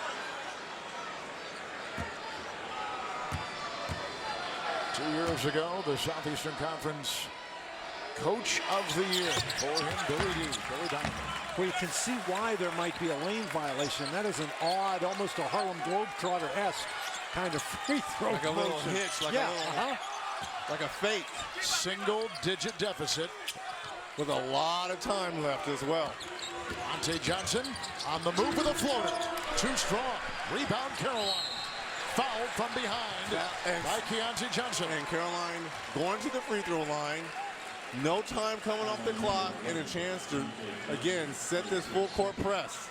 Two years ago, the Southeastern Conference Coach of the Year for him, Billy Diamond. Well, you can see why there might be a lane violation. That is an odd, almost a Harlem Globetrotter-esque kind of free throw. Like a little hitch, like like a fake. Single-digit deficit with a lot of time left as well. Keontae Johnson on the move with a floater. Too strong. Rebound, Caroline. Fouled from behind by Keontae Johnson. And Caroline going to the free throw line. No time coming off the clock and a chance to, again, set this full court press.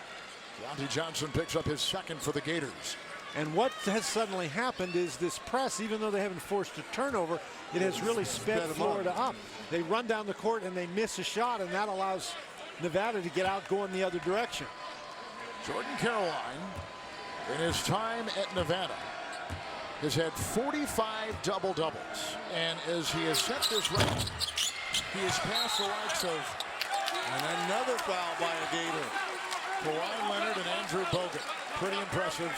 Keontae Johnson picks up his 2nd for the Gators. And what has suddenly happened is this press, even though they haven't forced a turnover, it has really sped Florida up. They run down the court and they miss a shot, and that allows Nevada to get out going the other direction. Jordan Caroline, in his time at Nevada, has had 45 double-doubles. And as he has set this record, he has passed the likes of... And another foul by a Gator. Kawhi Leonard and Andrew Bogut. Pretty impressive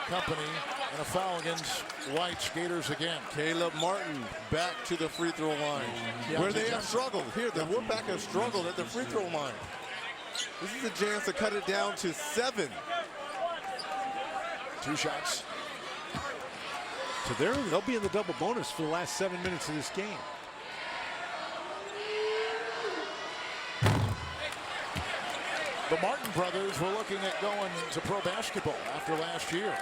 company. And a foul against White's Gators again. Caleb Martin back to the free throw line. Where they have struggled. Here, the Wolfpack have struggled at the free throw line. This is a chance to cut it down to 7. 2 shots. So they'll be in the double bonus for the last 7 minutes of this game. The Martin brothers were looking at going to pro basketball after last year.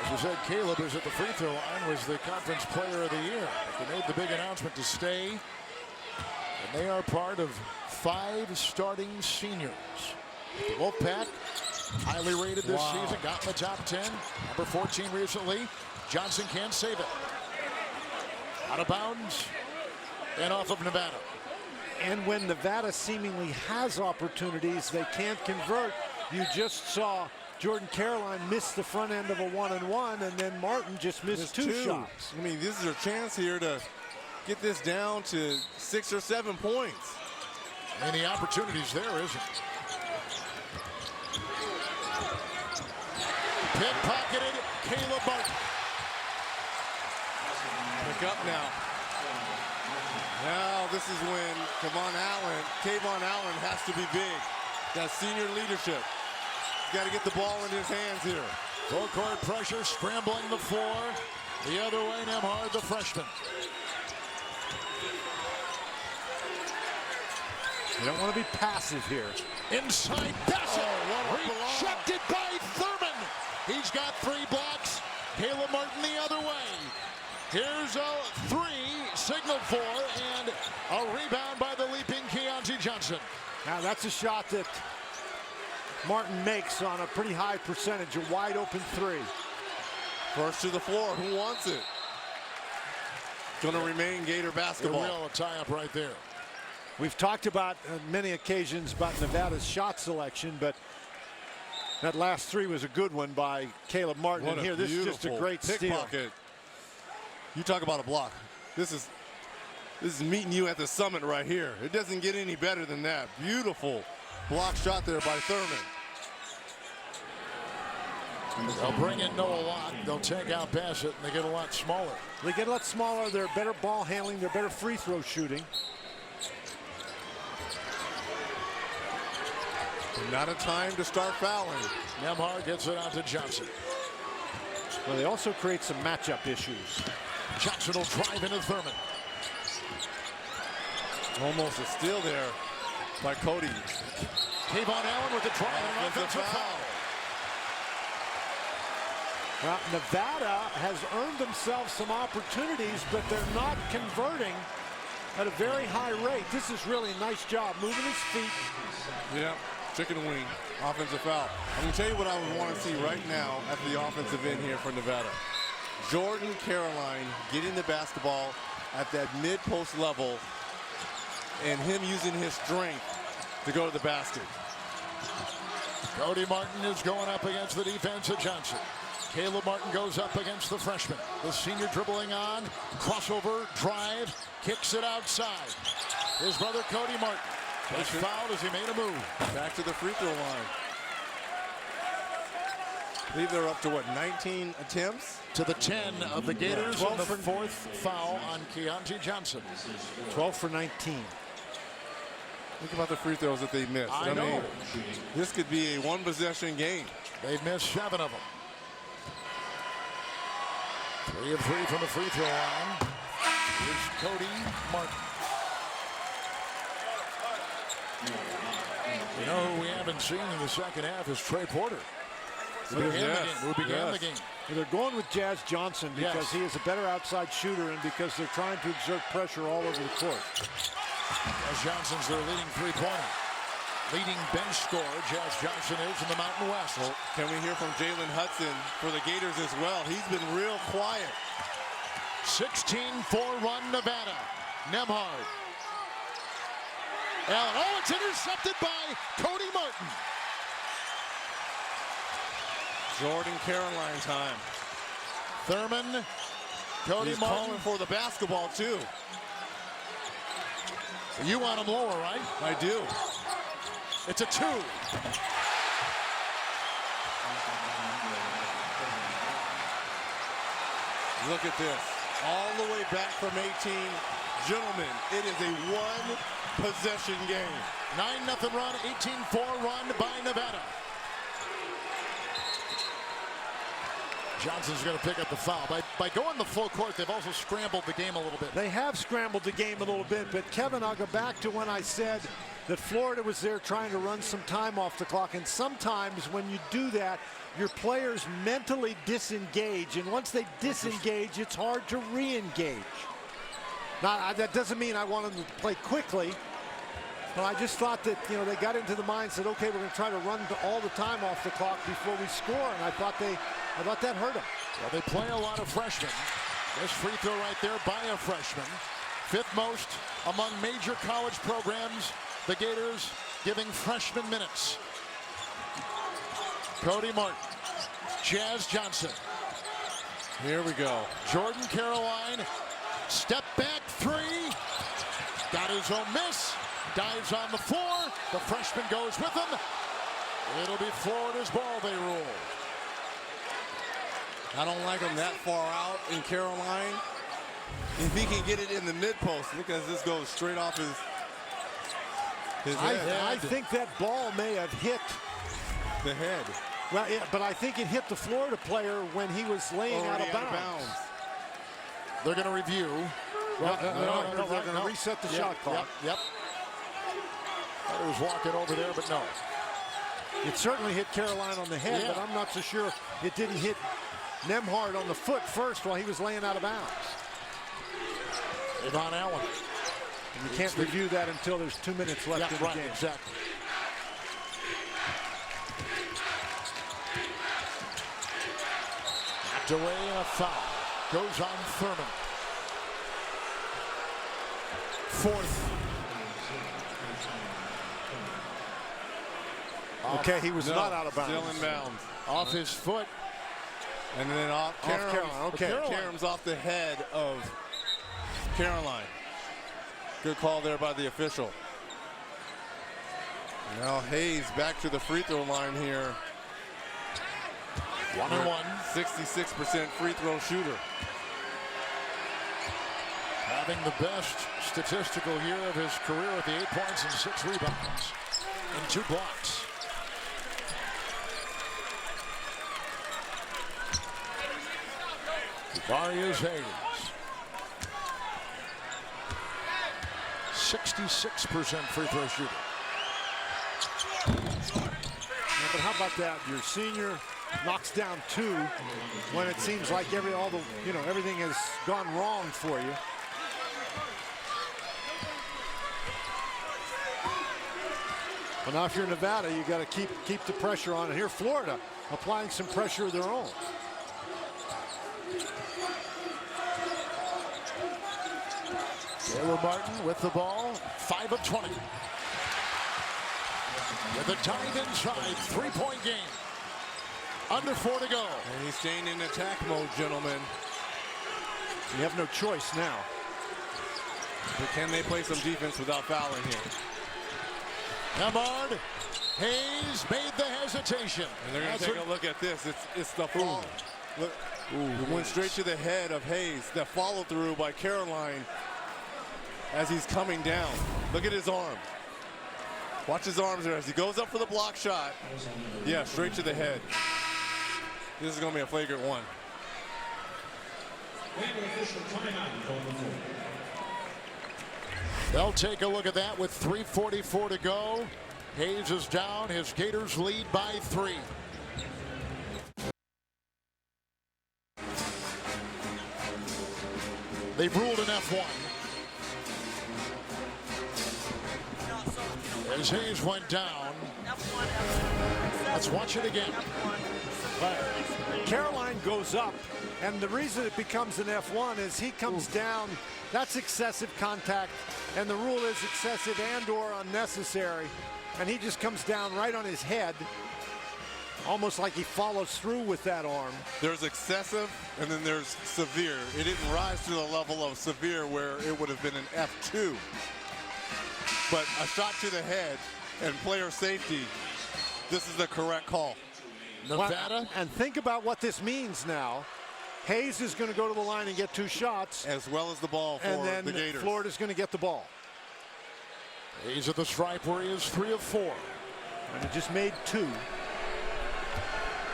As you said, Caleb is at the free throw line, was the conference player of the year. But they made the big announcement to stay. And they are part of 5 starting seniors. The Wolfpack, highly rated this season, got in the top 10. Number 14 recently. Johnson can't save it. Out of bounds and off of Nevada. And when Nevada seemingly has opportunities, they can't convert. You just saw Jordan Caroline miss the front end of a 1-and-1, and then Martin just missed 2 shots. I mean, this is a chance here to get this down to 6 or 7 points. And the opportunities there, isn't it? Pickpocketed Caleb Martin. Pick up now. Now this is when Kayvon Allen has to be big. That senior leadership. He's got to get the ball in his hands here. Full court pressure, scrambling the floor. The other way, Nembhard, the freshman. You don't want to be passive here. Inside Bassett. Rejected by Thurman. He's got 3 blocks. Caleb Martin the other way. Here's a 3, signaled for, and a rebound by the leaping Keontae Johnson. Now that's a shot that Martin makes on a pretty high percentage, a wide open 3. First to the floor, who wants it? Going to remain Gator basketball. A real tie-up right there. We've talked about on many occasions about Nevada's shot selection, but that last 3 was a good one by Caleb Martin. And here, this is just a great steal. You talk about a block. This is meeting you at the summit right here. It doesn't get any better than that. Beautiful block shot there by Thurman. They'll bring in Noah Locke. They'll take out Bassett, and they get a lot smaller. They get a lot smaller. They're better ball handling. They're better free throw shooting. Not a time to start fouling. Nembhard gets it out to Johnson. Well, they also create some matchup issues. Johnson will drive into Thurman. Almost a steal there by Cody. Kayvon Allen with the drive and offensive foul. Well, Nevada has earned themselves some opportunities, but they're not converting at a very high rate. This is really a nice job moving his feet. Yeah, chicken wing, offensive foul. I'm going to tell you what I would want to see right now at the offensive end here for Nevada. Jordan Caroline getting the basketball at that mid-post level and him using his strength to go to the basket. Cody Martin is going up against the defense of Johnson. Caleb Martin goes up against the freshman. The senior dribbling on, crossover, drive, kicks it outside. His brother Cody Martin was fouled as he made a move. Back to the free throw line. I believe they're up to what, 19 attempts? To the 10 of the Gators, and the 4th foul on Keontae Johnson. 12 for 19. Think about the free throws that they missed. I know. mean, this could be a 1-possession game. They've missed 7 of them. 3 of 3 from the free throw line. Here's Cody Martin. You know who we haven't seen in the second half is Trey Porter. Who began the game. They're going with Jazz Johnson because he is a better outside shooter and because they're trying to exert pressure all over the court. Jazz Johnson's their leading three-pointer. Leading bench scorer, Jazz Johnson is in the Mountain West. Well, can we hear from Jalen Hudson for the Gators as well? He's been real quiet. 16-4 run Nevada. Nembhard. Allen. Oh, it's intercepted by Cody Martin. Jordan Caroline time. Thurman, Cody He's Martin. calling for the basketball, too. You want him lower, right? I do. It's a 2. Look at this. All the way back from 18. Gentlemen, it is a one-possession game. 9-0 run, 18-4 run by Nevada. Johnson's going to pick up the foul. By going the full court, they've also scrambled the game a little bit. They have scrambled the game a little bit, but Kevin, I'll go back to when I said that Florida was there trying to run some time off the clock, and sometimes when you do that, your players mentally disengage, and once they disengage, it's hard to re-engage. Now, that doesn't mean I want them to play quickly, but I just thought that, you know, they got into the mindset, okay, we're going to try to run all the time off the clock before we score, and I thought that hurt them. Well, they play a lot of freshmen. This free throw right there by a freshman. 5th most among major college programs. The Gators giving freshmen minutes. Cody Martin, Jazz Johnson. Here we go. Jordan Caroline, step back 3. Got his own miss. Dives on the floor. The freshman goes with him. It'll be Florida's ball, they rule. I don't like him that far out in Caroline. If he can get it in the mid-post, because this goes straight off his head. I think that ball may have hit the head. Well, yeah, but I think it hit the Florida player when he was laying out of bounds. They're going to review. Well, they're going to reset the shot clock. Yep. Thought he was walking over there, but no. It certainly hit Caroline on the head, but I'm not so sure it didn't hit Nembhard on the foot first while he was laying out of bounds. Yvonne Allen. And you can't review that until there's 2 minutes left in the game. Exactly. Knocked away and a foul. Goes on Thurman. 4th. Okay, he was not out of bounds. Still in bounds. Off his foot. And then off Caroline. Okay, Carom's off the head of Caroline. Good call there by the official. Now Hayes back to the free throw line here. 1-1. 66% free throw shooter. Having the best statistical year of his career with the 8 points and 6 rebounds and 2 blocks. Darius Hayes. 66% free throw shooter. Yeah, but how about that? Your senior knocks down 2 when it seems like everything has gone wrong for you. Well, now if you're Nevada, you got to keep the pressure on. And here Florida applying some pressure of their own. Taylor Martin with the ball, 5 of 20. With a tight inside, 3-point game. Under 4 to go. And he's staying in attack mode, gentlemen. You have no choice now. But can they play some defense without fouling here? Nembhard, Hayes made the hesitation. And they're going to take a look at this. It's the fall. Look, it went straight to the head of Hayes. The follow through by Caroline as he's coming down. Look at his arm. Watch his arms there as he goes up for the block shot. Yeah, straight to the head. This is going to be a flagrant 1. They'll take a look at that with 3:44 to go. Hayes is down. His Gators lead by 3. They've ruled an F1. As Hayes went down. Let's watch it again. Caroline goes up, and the reason it becomes an F1 is he comes down. That's excessive contact, and the rule is excessive and/or unnecessary. And he just comes down right on his head Almost like he follows through with that arm. There's excessive, and then there's severe. It didn't rise to the level of severe where it would have been an F2. But a shot to the head and player safety, this is the correct call. Nevada. And think about what this means now. Hayes is going to go to the line and get 2 shots. As well as the ball for and then the Gators. Florida's going to get the ball. Hayes at the stripe where he is 3 of 4. And he just made 2.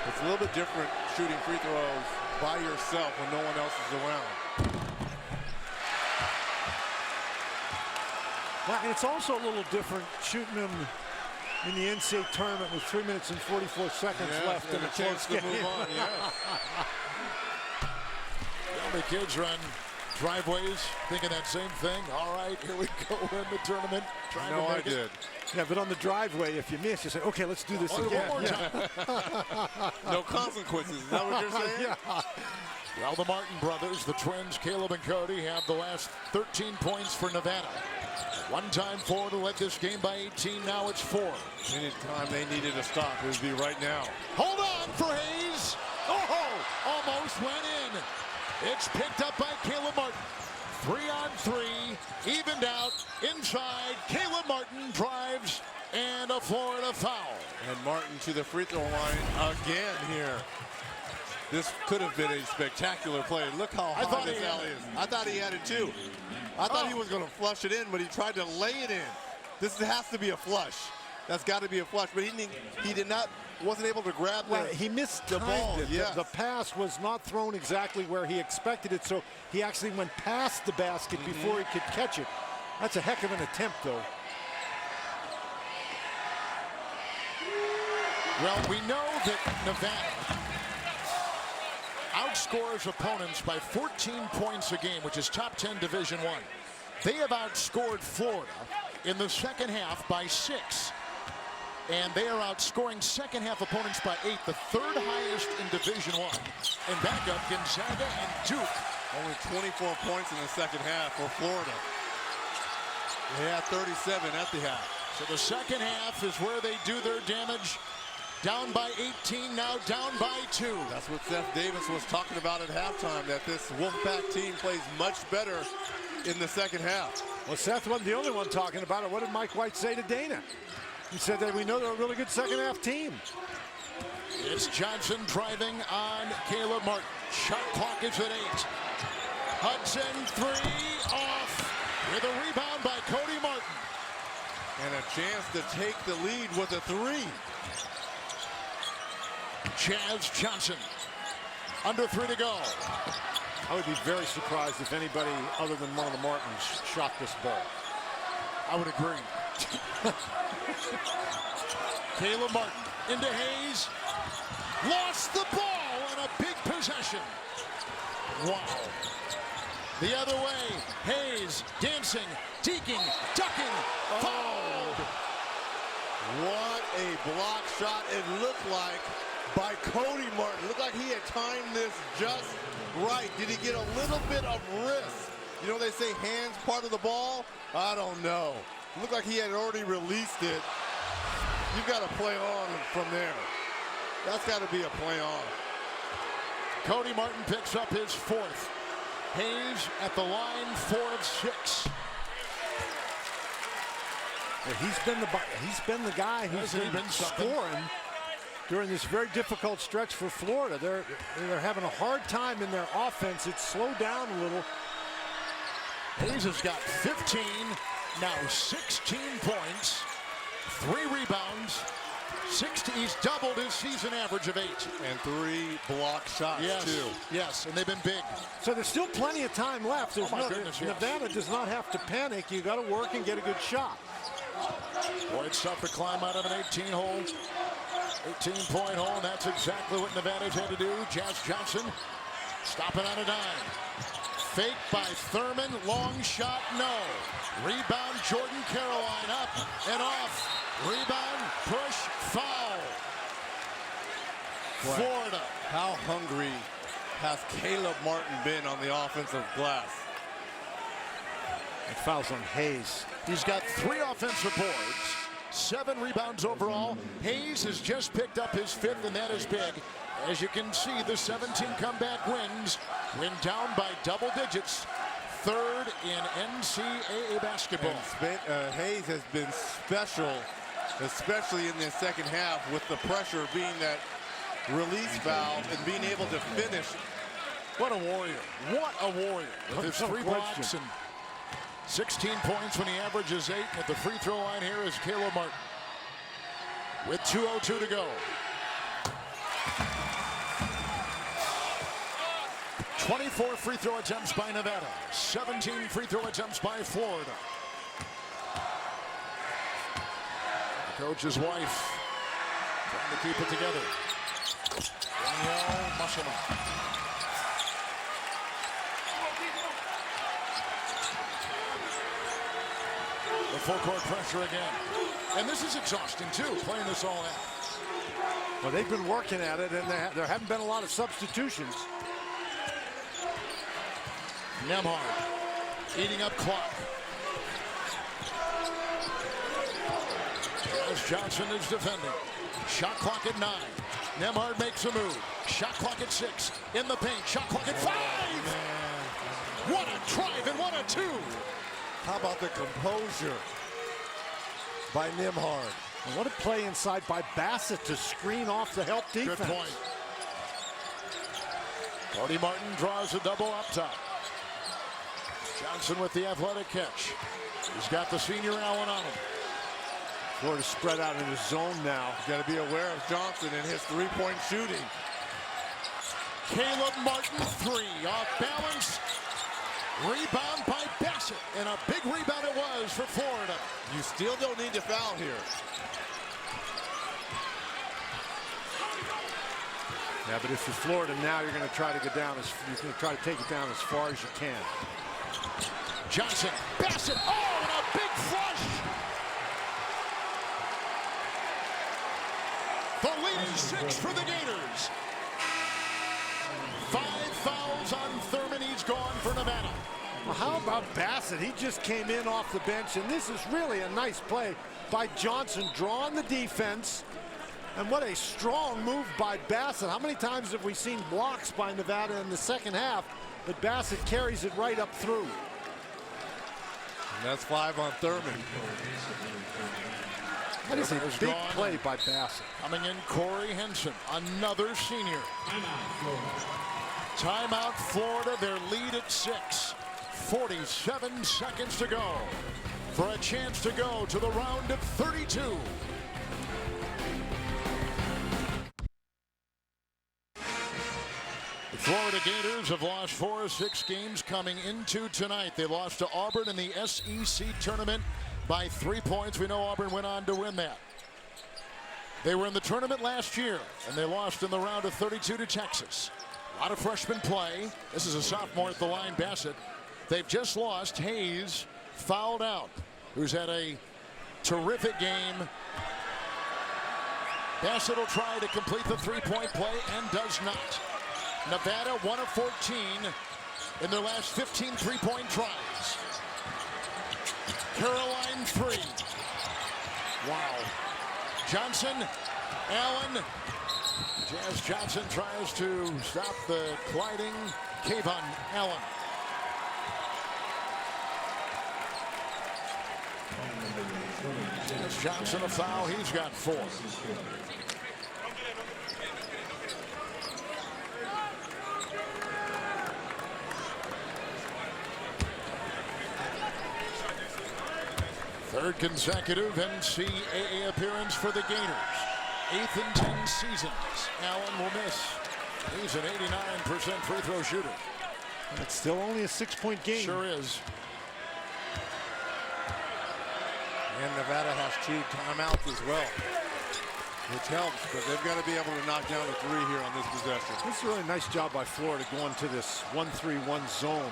It's a little bit different shooting free throws by yourself when no one else is around. Well, and it's also a little different shooting them in the NCAA tournament with 3 minutes and 44 seconds left in a close game. Move on, yes. The kids run driveways thinking that same thing. All right, here we go in the tournament. No, I did. Yeah, but on the driveway, if you miss, you say, okay, let's do this again. One more time. No consequences. Is that what you're saying? Yeah. Well, the Martin brothers, the twins, Caleb and Cody, have the last 13 points for Nevada. One-time Florida led this game by 18. Now it's 4. Anytime they needed a stop, it would be right now. Hold on for Hayes. Oh, almost went in. It's picked up by Caleb Martin. 3-on-3, evened out, inside. Caleb Martin drives, and a Florida foul. And Martin to the free throw line again here. This could have been a spectacular play. Look how high this alley is. I thought he had it too. I thought he was going to flush it in, but he tried to lay it in. This has to be a flush. That's got to be a flush, but he did not, wasn't able to grab he missed the ball. Yes. The pass was not thrown exactly where he expected it, so he actually went past the basket before he could catch it. That's a heck of an attempt, though. Well, we know that Nevada outscores opponents by 14 points a game, which is top 10 Division I. They have outscored Florida in the second half by 6. And they are outscoring second half opponents by 8, the 3rd highest in Division I. And back up Gonzaga and Duke. Only 24 points in the second half for Florida. They had 37 at the half. So the second half is where they do their damage. Down by 18, now down by 2. That's what Seth Davis was talking about at halftime, that this Wolfpack team plays much better in the second half. Well, Seth wasn't the only one talking about it. What did Mike White say to Dana? He said that we know they're a really good second half team. It's Johnson driving on Caleb Martin. Shot clock is at 8. Hudson 3 off with a rebound by Cody Martin. And a chance to take the lead with a 3. Chaz Johnson, under 3 to go. I would be very surprised if anybody other than one of the Martins shot this ball. I would agree. Caleb Martin into Hayes. Lost the ball and a big possession. Wow. The other way, Hayes dancing, deking, ducking, fouled. What a block shot it looked like by Cody Martin. Looked like he had timed this just right. Did he get a little bit of wrist? You know, they say hands part of the ball. I don't know. Looked like he had already released it. You've got to play on from there. That's got to be a play on. Cody Martin picks up his 4th. Hayes at the line, 4 of 6. Yeah, he's been the guy who's been scoring during this very difficult stretch for Florida. They're having a hard time in their offense. It's slowed down a little. Hayes has got 15, now 16 points, 3 rebounds, 6. He's doubled his season average of 8. And 3 block shots, too. Yes, and they've been big. So there's still plenty of time left. Goodness, Nevada does not have to panic. You got to work and get a good shot. Boy, it's tough to climb out of an 18-hole. 18-point hole, and that's exactly what Nevada's had to do. Jazz Johnson stopping on a dime. Fake by Thurman, long shot, no. Rebound, Jordan Caroline up and off. Rebound, push, foul. Boy, Florida. How hungry has Caleb Martin been on the offensive glass? And fouls on Hayes. He's got 3 offensive boards. 7 rebounds overall. Hayes has just picked up his 5th, and that is big. As you can see, the 17 comeback wins went down by double digits. 3rd in NCAA basketball. Hayes has been special, especially in the second half, with the pressure being that release valve and being able to finish. What a warrior. What a warrior. With his 3 blocks and 16 points when he averages 8. At the free throw line here is Caleb Martin. With 2:02 to go. 24 free throw attempts by Nevada. 17 free throw attempts by Florida. The coach's wife trying to keep it together. Danielle Musselman. The full court pressure again. And this is exhausting too, playing this all out. Well, they've been working at it, and there haven't been a lot of substitutions. Nembhard eating up clock. As Johnson is defending. Shot clock at 9. Nembhard makes a move. Shot clock at 6. In the paint. Shot clock at 5. What a drive and what a 2. How about the composure by Nembhard? And what a play inside by Bassett to screen off the help defense. Good point. Cody Martin draws a double up top. Johnson with the athletic catch. He's got the senior Allen on him. Florida spread out in his zone now. Got to be aware of Johnson and his 3-point shooting. Caleb Martin 3 off balance. Rebound by Bassett, and a big rebound it was for Florida. You still don't need to foul here. Yeah, but if you're Florida now, you're going to try to get down you're going to try to take it down as far as you can. Johnson, Bassett, oh, and a big flush. The lead is 6 for the Gators. 5 fouls on Thurman. He's gone for Nevada. Well, how about Bassett? He just came in off the bench, and this is really a nice play by Johnson, drawing the defense. And what a strong move by Bassett. How many times have we seen blocks by Nevada in the second half? But Bassett carries it right up through. And that's 5 on Thurman. That is a big play by Bassett. Coming in, Corey Henson, another senior. Timeout, Florida, their lead at 6. 47 seconds to go for a chance to go to the round of 32. The Florida Gators have lost 4 of 6 games coming into tonight. They lost to Auburn in the SEC tournament by 3 points. We know Auburn went on to win that. They were in the tournament last year, and they lost in the round of 32 to Texas. A lot of freshman play. This is a sophomore at the line, Bassett. They've just lost. Hayes fouled out, who's had a terrific game. Bassett will try to complete the 3-point play and does not. Nevada 1 of 14 in their last 15 3-point tries. Caroline 3. Wow. Johnson, Allen. Jazz Johnson tries to stop the gliding Kayvon Allen. Jazz Johnson a foul. He's got 4. Third consecutive NCAA appearance for the Gators. 8th in 10 seasons. Allen will miss. He's an 89% free throw shooter. And it's still only a 6-point game. Sure is. And Nevada has 2 timeouts as well, which helps, but they've got to be able to knock down a 3 here on this possession. This is a really nice job by Florida going to this 1-3-1 zone.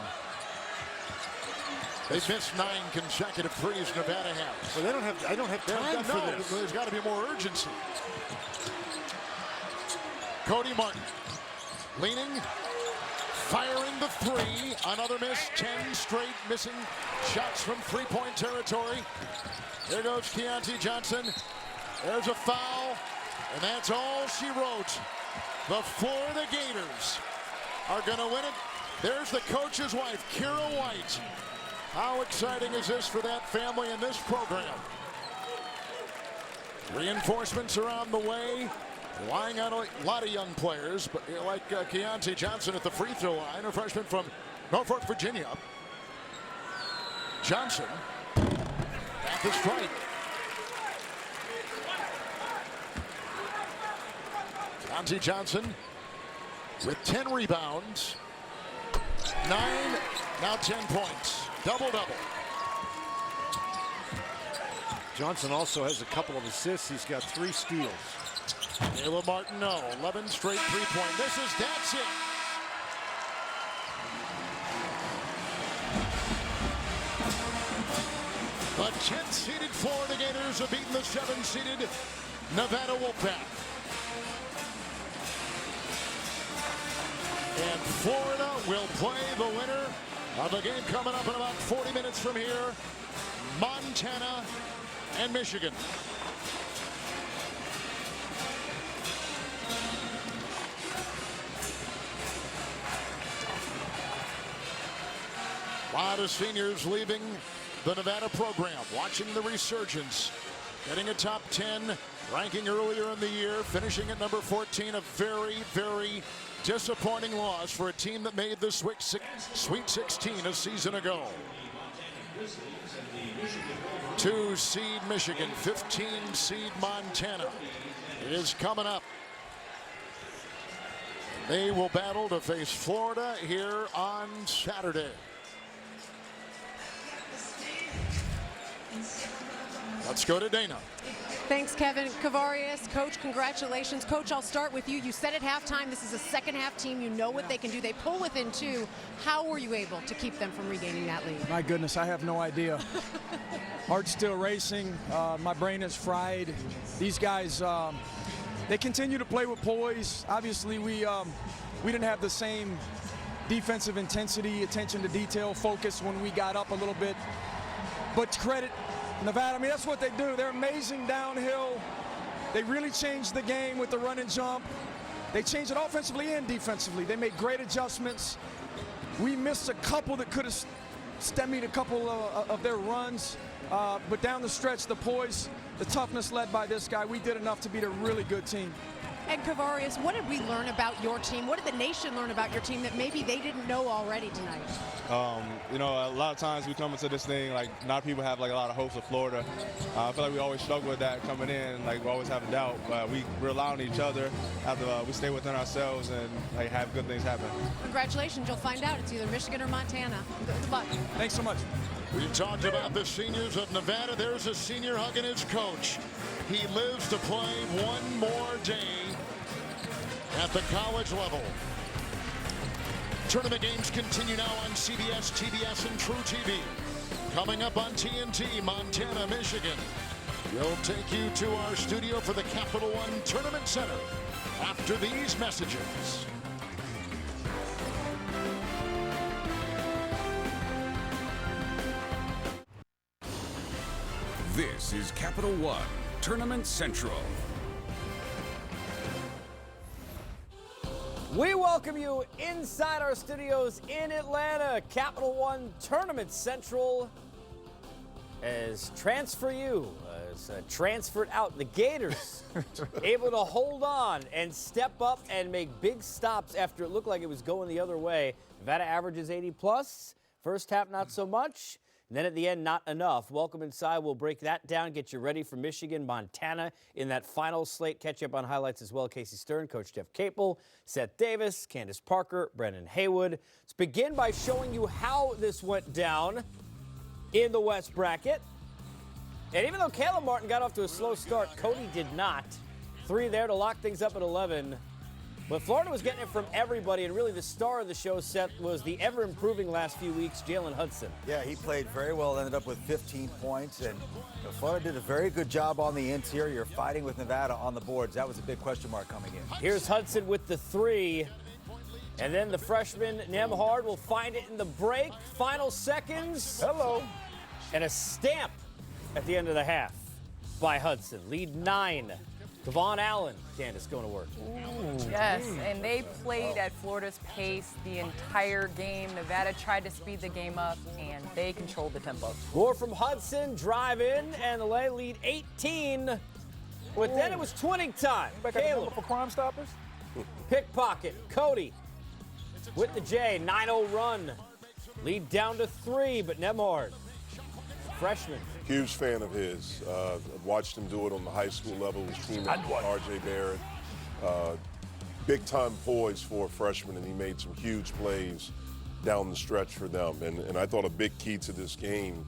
They've missed 9 consecutive threes Nevada has. Well, I don't have time for this. There's got to be more urgency. Cody Martin leaning, firing the three. Another miss. 10 straight missing shots from three-point territory. There goes Keontae Johnson. There's a foul, and that's all she wrote. The Florida Gators are going to win it. There's the coach's wife, Kira White. How exciting is this for that family and this program? Reinforcements are on the way. Relying on a lot of young players, but like Keontae Johnson at the free throw line, a freshman from Norfolk, Virginia. Johnson at the strike. Keontae Johnson with 10 rebounds, 9, now 10 points. Double-double. Johnson also has a couple of assists. He's got 3 steals. Caleb Martineau, 11 straight three-point misses. That's it. The 10th-seeded Florida Gators have beaten the 7th-seeded Nevada Wolfpack. And Florida will play the winner of the game coming up in about 40 minutes from here, Montana and Michigan. A lot of seniors leaving the Nevada program, watching the resurgence, getting a top 10 ranking earlier in the year, finishing at number 14. A very, very disappointing loss for a team that made the Sweet 16 a season ago. 2 seed Michigan, 15 seed Montana. It is coming up. They will battle to face Florida here on Saturday. Let's go to Dana. Thanks, Kevin. Kavarius, Coach, congratulations. Coach, I'll start with you. You said at halftime this is a second-half team. You know what they can do. They pull within 2. How were you able to keep them from regaining that lead? My goodness, I have no idea. Heart's still racing. My brain is fried. These guys, they continue to play with poise. Obviously, we didn't have the same defensive intensity, attention to detail, focus when we got up a little bit. But credit Nevada, I mean, that's what they do. They're amazing downhill. They really changed the game with the run and jump. They changed it offensively and defensively. They made great adjustments. We missed a couple that could have stymied a couple of their runs. But down the stretch, the poise, the toughness led by this guy, we did enough to beat a really good team. And Kavarius, what did we learn about your team? What did the nation learn about your team that maybe they didn't know already tonight? You know, a lot of times we come into this thing, like, not people have, like, a lot of hopes of Florida. I feel like we always struggle with that coming in. Like, we always have a doubt. But we rely on each other after we stay within ourselves and, like, have good things happen. Congratulations. You'll find out. It's either Michigan or Montana. Good luck. Thanks so much. We talked about the seniors of Nevada. There's a senior hugging his coach. He lives to play one more day at the college level. Tournament games continue now on CBS, TBS, and True TV. Coming up on TNT, Montana, Michigan. We'll take you to our studio for the Capital One Tournament Center after these messages. This is Capital One Tournament Central. We welcome you inside our studios in Atlanta. Capital One Tournament Central as transferred out. The Gators able to hold on and step up and make big stops after it looked like it was going the other way. Nevada averages 80+. First half, not so much. And then at the end, not enough. Welcome inside. We'll break that down, get you ready for Michigan, Montana in that final slate. Catch you up on highlights as well. Casey Stern, Coach Jeff Capel, Seth Davis, Candace Parker, Brendan Haywood. Let's begin by showing you how this went down in the West bracket. And even though Caleb Martin got off to a slow start, Cody did not. 3 there to lock things up at 11. But Florida was getting it from everybody, and really the star of the show, Seth, was the ever-improving last few weeks, Jalen Hudson. Yeah, he played very well, ended up with 15 points, and Florida did a very good job on the interior, fighting with Nevada on the boards. That was a big question mark coming in. Here's Hudson with the 3, And then the freshman Nembhard will find it in the break. Final seconds. Hello. And a stamp at the end of the half by Hudson. Lead 9. Kevon Allen, Candace, going to work. Yes, and they played at Florida's pace the entire game. Nevada tried to speed the game up, and they controlled the tempo. More from Hudson, drive in, and the lead 18. But then it was 20 time. Caleb for Crime Stoppers. Pickpocket, Cody with the J, 9-0 run. Lead down to 3, but Nembhard, freshman. Huge fan of his. I've watched him do it on the high school level with teammate R.J. Barrett. Big-time poise for a freshman, and he made some huge plays down the stretch for them. And I thought a big key to this game,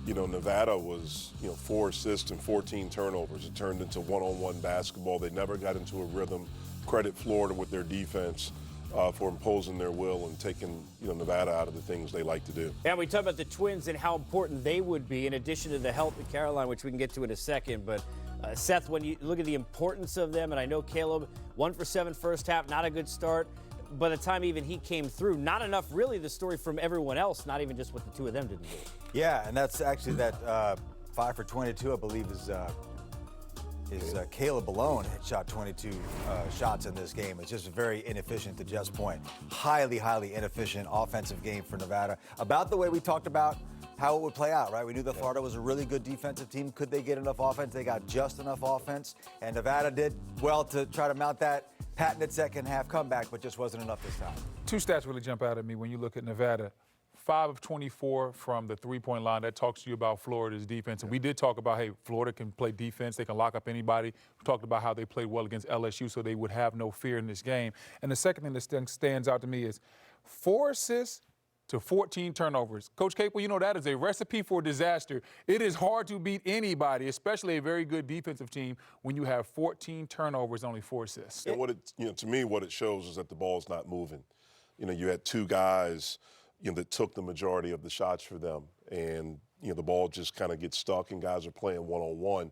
Nevada was, 4 assists and 14 turnovers. It turned into one-on-one basketball. They never got into a rhythm. Credit Florida with their defense for imposing their will and taking, Nevada out of the things they like to do. And we talk about the Twins and how important they would be, in addition to the help at Caroline, which we can get to in a second. But Seth, when you look at the importance of them, and I know Caleb, 1 for 7 first half, not a good start. By the time even he came through, not enough really the story from everyone else, not even just what the two of them didn't do. Yeah, and that's actually that 5 for 22, I believe, is Caleb alone shot 22 shots in this game. It's just very inefficient, to Jeff's point. Highly, highly inefficient offensive game for Nevada. About the way we talked about how it would play out, right? We knew that Florida was a really good defensive team. Could they get enough offense? They got just enough offense. And Nevada did well to try to mount that patented second half comeback, but just wasn't enough this time. 2 stats really jump out at me when you look at Nevada. 5 of 24 from the three-point line. That talks to you about Florida's defense. And we did talk about, hey, Florida can play defense. They can lock up anybody. We talked about how they played well against LSU, so they would have no fear in this game. And the second thing that stands out to me is 4 assists to 14 turnovers. Coach Capel, that is a recipe for disaster. It is hard to beat anybody, especially a very good defensive team, when you have 14 turnovers, only 4 assists. And to me, what it shows is that the ball's not moving. You had 2 guys that took the majority of the shots for them. And, the ball just kind of gets stuck and guys are playing one-on-one.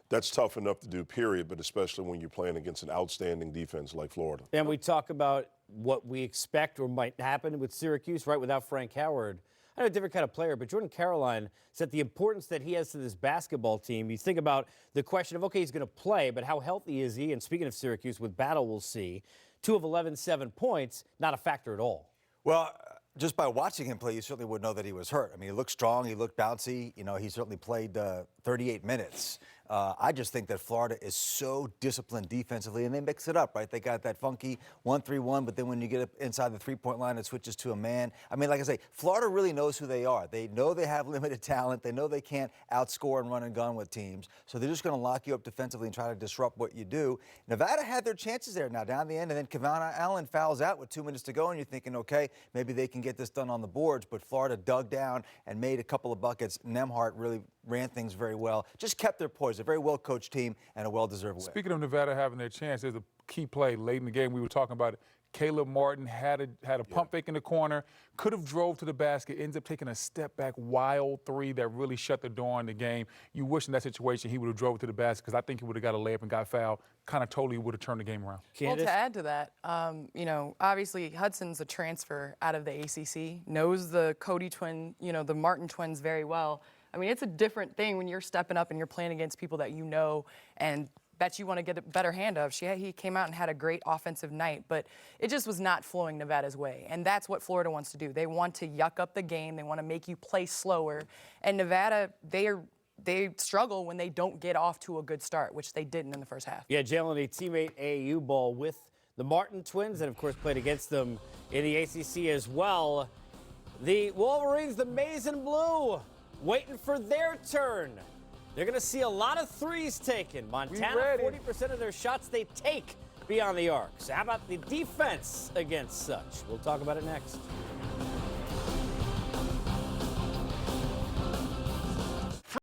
That's tough enough to do, period, but especially when you're playing against an outstanding defense like Florida. And we talk about what we expect or might happen with Syracuse, right, without Frank Howard. I know a different kind of player, but Jordan Caroline said the importance that he has to this basketball team. You think about the question of, okay, he's going to play, but how healthy is he? And speaking of Syracuse, with Battle, we'll see. 2 of 11, 7 points, not a factor at all. Well, just by watching him play, you certainly would know that he was hurt. I mean, he looked strong, he looked bouncy. He certainly played 38 minutes. I just think that Florida is so disciplined defensively, and they mix it up, right? They got that funky 1-3-1, but then when you get up inside the three-point line, it switches to a man. I mean, like I say, Florida really knows who they are. They know they have limited talent. They know they can't outscore and run and gun with teams. So they're just going to lock you up defensively and try to disrupt what you do. Nevada had their chances there now down the end, and then Kevon Allen fouls out with 2 minutes to go, and you're thinking, okay, maybe they can get this done on the boards, but Florida dug down and made a couple of buckets. Nembhard really ran things very well, just kept their poise. A very well-coached team and a well-deserved win. Speaking of Nevada having their chance, there's a key play late in the game. We were talking about it. Caleb Martin had a pump fake in the corner, could have drove to the basket, ends up taking a step-back wild 3 that really shut the door on the game. You wish in that situation he would have drove to the basket, because I think he would have got a layup and got fouled. Kind of totally would have turned the game around. Well, to add to that, obviously Hudson's a transfer out of the ACC, knows the Cody twin, the Martin twins very well. I mean, it's a different thing when you're stepping up and you're playing against people that you know and that you want to get a better hand of. He came out and had a great offensive night, but it just was not flowing Nevada's way. And that's what Florida wants to do. They want to yuck up the game. They want to make you play slower. And Nevada, they struggle when they don't get off to a good start, which they didn't in the first half. Yeah, Jalen, a teammate AAU ball with the Martin twins, and of course played against them in the ACC as well. The Wolverines, the maize and blue, waiting for their turn. They're going to see a lot of threes taken. Montana, 40% of their shots they take beyond the arc. So how about the defense against such? We'll talk about it next.